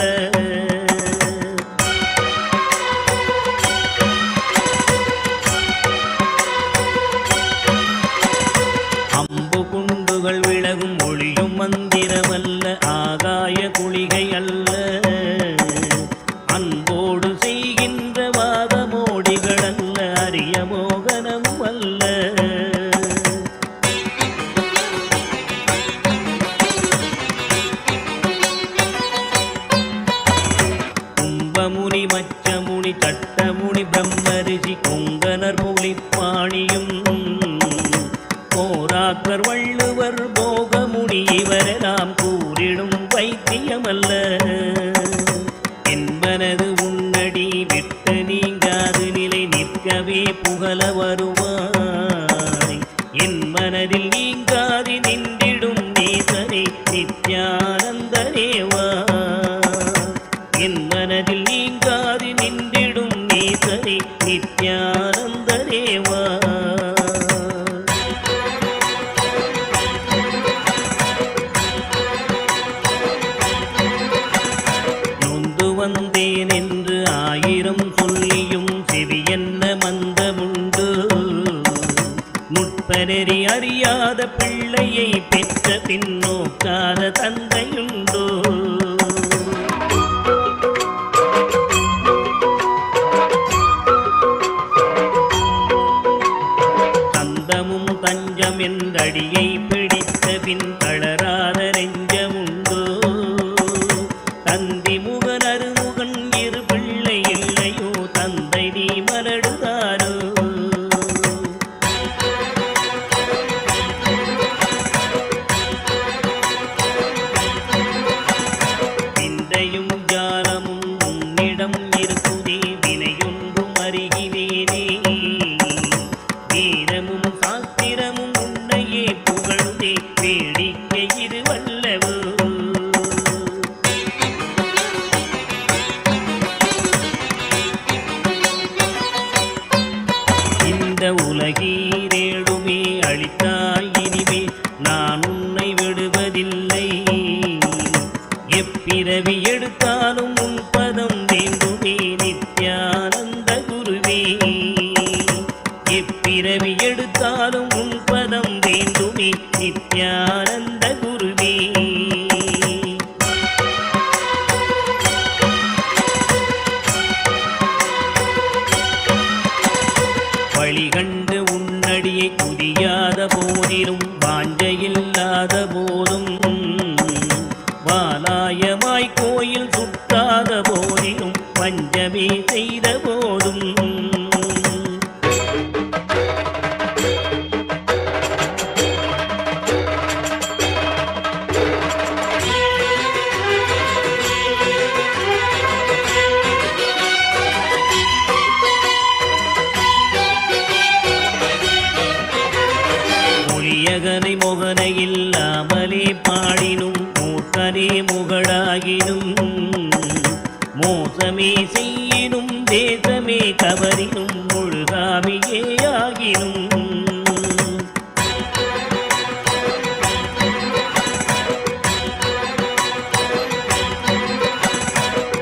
போராக்கர் வள்ளுவர் போகமுடி இவரெல்லாம் கூறிடும் வைத்தியமல்ல. என்பனது உன்னடி விட்டு நீங்காது நிலை நிற்கவே புகழ வருவாய். என் மனதில் நீங்காது நின்றிடும் நீசனே நித்யானந்தனேவா. என் மனதில் நீங்காது நின்றிடும் நீசனே நித்யானந்தனேவா. வந்தேன் என்று ஆயிரம் சொல்லியும் செவியென்ன மந்தமுண்டு. நுட்பநெறி அறியாத பிள்ளையை பெற்ற பின்னோக்காத தந்தையுண்டோ. தந்தமும் தஞ்சம் என்றடியை பிடித்த பின் தளராத நெஞ்சமுண்டோ. தந்தி முகன் அருமுகன் இரு பிள்ளை இல்லையோ தந்தை நீ மலடுதாரோ. விந்தையும் ஜாலமும் உன்னிடம் இருக்குதே வினையொன்றும் அறிகினேனே. வீரமும் சாஸ்திரமும் உன்னையே புகழுதே வேடிக்கை இது வல்லவோ. உலகீரேழுமே அளித்தாய் இனிமே நான் உன்னை விடுவதில்லை. எப்பிறவி எடுத்தாலும் உன் பதம் வேண்டுமே நித்யானந்த குருவே. எப்பிறவி எடுத்தாலும் உன் பதம் வேண்டுமே நித்யானந்த குருவே. வழிகண்டு உன்னடியை குதியாத போதிலும் வாஞ்சையில்லாத போதும் வாலாயமாய் கோயில் சுட்டாத போதிலும் பஞ்சமே செய்த போதும் மொழியகனை மொகனை இல்லாமலே பாடினும் மூர்க்கனே முகடாகினும் மோசமே செய்யினும் தேசமே கவரினும் முழுகாமியே ஆகினும்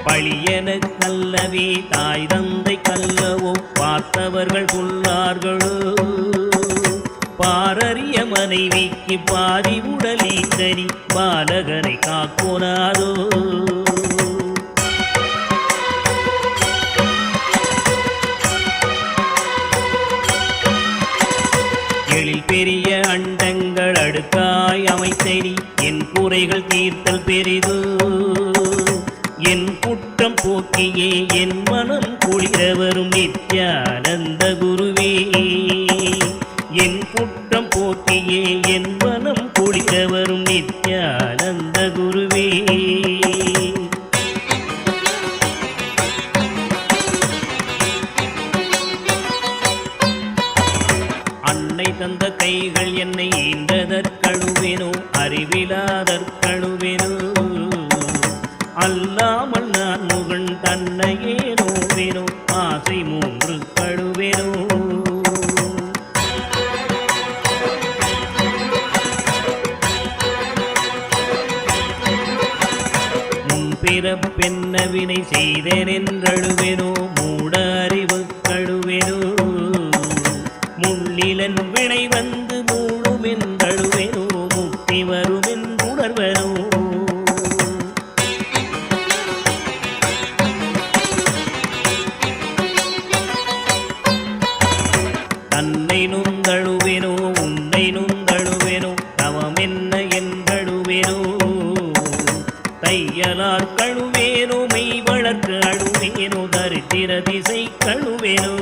பழியன கல்லவே தாய் தந்தை கல்லவோ பார்த்தவர்கள் புல்லார்களோ. பாரறிய மனைவிக்கு பாதி உடலி தனி பாலகனை காக்கோனாதோ. எழில் பெரிய அண்டங்கள் அடுக்காய் அமைத்தனி என் குறைகள் தீர்த்தல் பெரிதோ. என் குற்றம் போக்கியே என் மனம் குளிரவரும் நித்யானந்த குருவே. என் குற்றம் போக்கியே என் மனம் குளிரவரும் நித்யானந்த குருவே. அன்னை தந்த கைகள் என்னை ஈன்றதற்கழுவேனோ அறிவிலாதற்கழுவேனோ. அல்லாமல் நான் முகன் தன்னையே நோவேனோ ஆசை மூன்று கழுவேனோ. பிறப்பென்ன வினை செய்தேன் என்றழுவேனோ மூட அறிவு கழுவேனோ. முள்ளிலன் வினை வந்து மூடும் என்றழுவேனோ முக்தி வரும் என்றுணர்வனோ. தன்னை நுந்தழுவேனோ உன்னை நுந்தழுவேனோ தவம் என்ன என்றழுவேனோ. தையலார் கழுவேனோ மெய் வளர்க்கு அழுவேனோ தரித்திர திசை கழுவேனோ.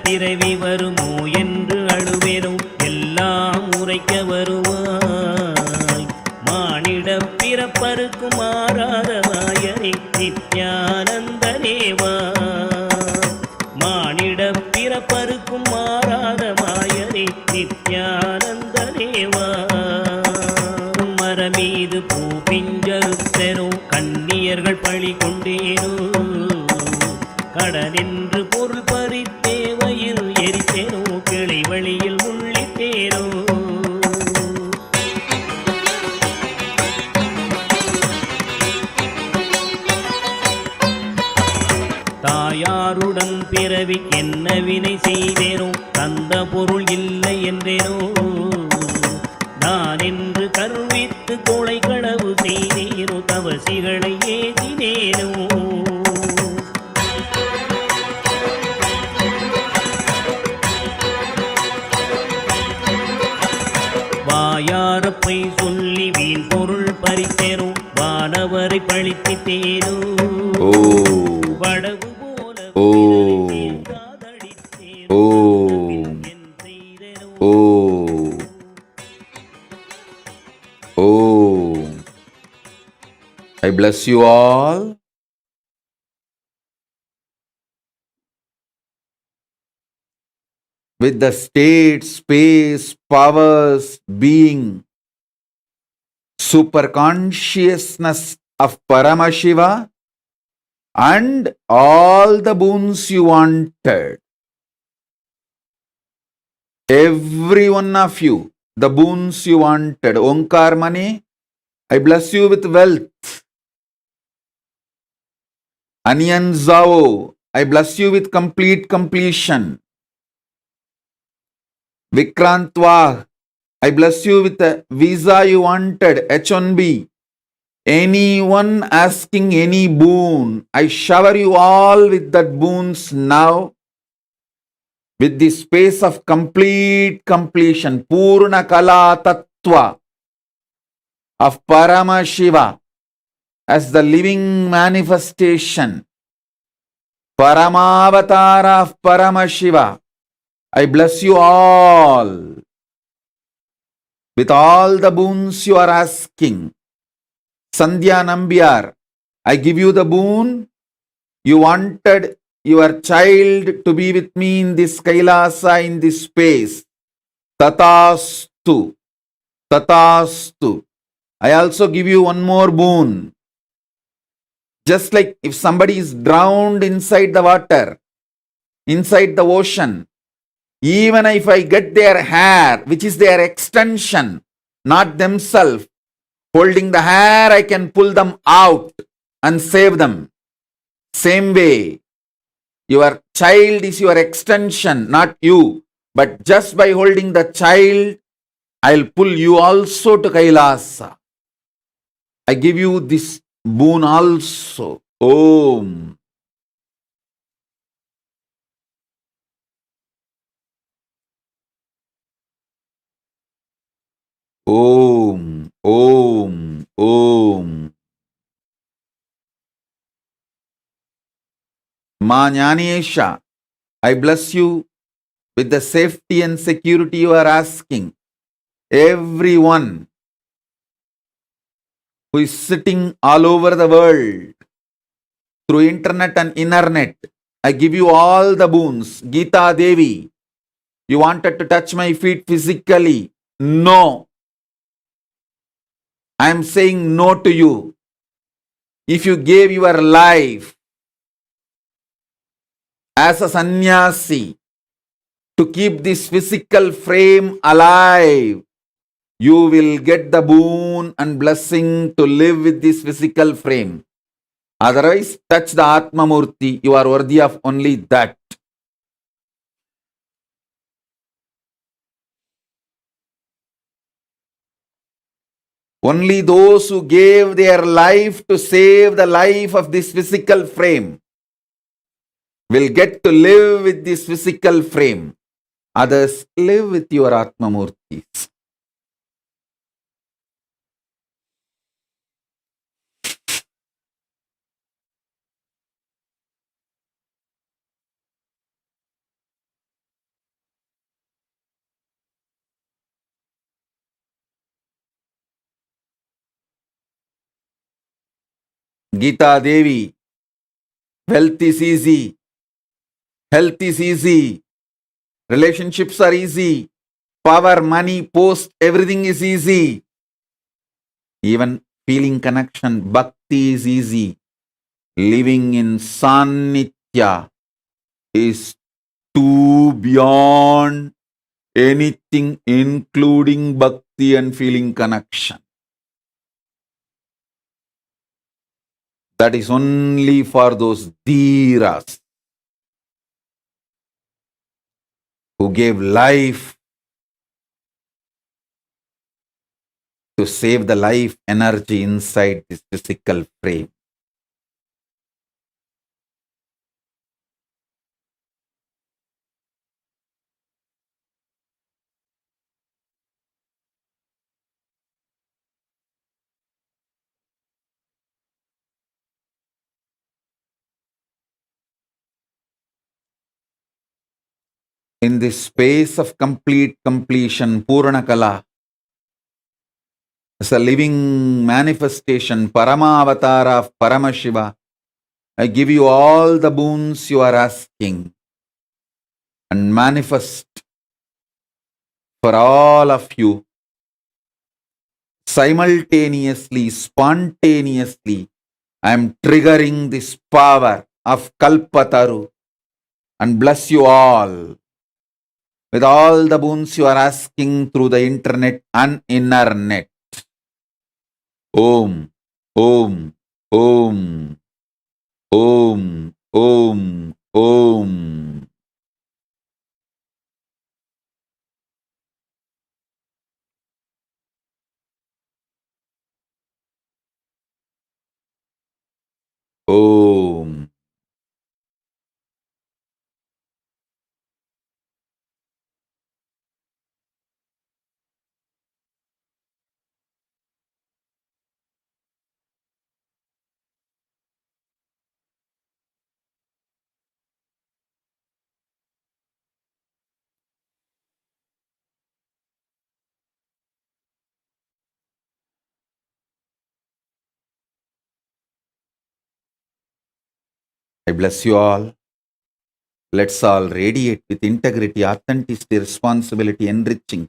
பிறவி வருமோ என்று அழுவேனோ எல்லாம் உரைக்க வருவாய். மானிட பிறப்பருக்கும் மாறாத மாயனே நித்யானந்தனேவா. மானிட பிறப்பருக்கும் மாறாத மாயனே நித்யானந்தனேவா. மரமீது பூ பிஞ்சறுத்தனோ கண்ணியர்கள் பழி கொண்டேனோ. கடனென்று பொருள் பறித்தேவையில் எரித்தேனோ கிளை வழியில் முள்ளிட்டேனோ. தாயாருடன் பிறவி என்ன வினை செய்தேனோ தந்த பொருள் இல்லை என்றேனோ. நான் என்று கருவித்து கொலை களவு செய்தேனோ தவசிகளை ஏதினேனோ. வாயாரப்பை சொல்லி வீண் பொருள் பறித்தேனோ வானவரை பழித்திட்டேனோ. வடவு போல காதடித்தேனோ என் செய்தேனோ. I bless you all. With the state, space, powers, being, super consciousness of Paramashiva and all the boons you wanted. Every one of you, the boons you wanted. Onkar Mani, I bless you with wealth. Aniyan Zao, I bless you with complete completion. Vikrantva, I bless you with the visa you wanted, H1B. Anyone asking any boon, I shower you all with that boons now. With the space of complete completion, Purna Kala Tattva of Paramashiva as the living manifestation, Paramavatara of Paramashiva. I bless you all with all the boons you are asking. Sandhya Nambiar, I give you the boon. You wanted your child to be with me in this Kailasa, in this space. Tatastu. Tatastu. I also give you one more boon. Just like if somebody is drowned inside the water, inside the ocean, even if I get their hair, which is their extension, not themselves, holding the hair, I can pull them out and save them. Same way, your child is your extension, not you. But just by holding the child, I'll pull you also to Kailasa. I give you this boon also. Om. Om. Om. Om. Ma Jnaneshya, I bless you with the safety and security you are asking. Everyone who is sitting all over the world through internet and internet, I give you all the boons. Geeta Devi, you wanted to touch my feet physically. No. I am saying no to you. If you gave your life as a sannyasi to keep this physical frame alive, you will get the boon and blessing to live with this physical frame. Otherwise, touch the Atma Murti. You are worthy of only that. Only those who gave their life to save the life of this physical frame will get to live with this physical frame. Others, live with your Atma Murtis. Gita Devi, wealth is easy, health is easy, relationships are easy, power, money, post, everything is easy. Even feeling connection, bhakti is easy. Living in Sanitya is too beyond anything, including bhakti and feeling connection. That is only for those dhiras who gave life to save the life energy inside this physical frame. In this space of complete completion, Purnakala, as a living manifestation, Paramavatara of Paramashiva, I give you all the boons you are asking and manifest for all of you simultaneously, spontaneously. I am triggering this power of Kalpataru and bless you all with all the boons you are asking through the internet and inner net. Om, Om, Om, Om, Om, Om. Om. I bless you all. Let's all radiate with integrity, authenticity, responsibility, enriching,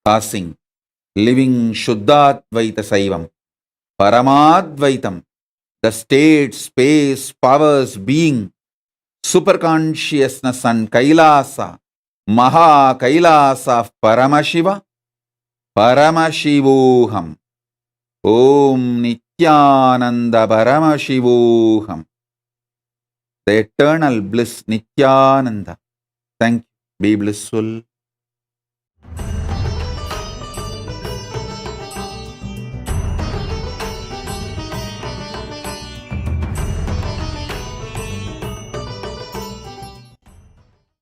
passing, living Shuddhadvaita Saivam, Paramadvaitam, the state, space, powers, being, superconsciousness and Kailasa, Maha Kailasa of Paramashiva, Paramashivoham, Om Nithyananda Paramashivoham. The eternal bliss Nithyananda. Thank you. Be blissful.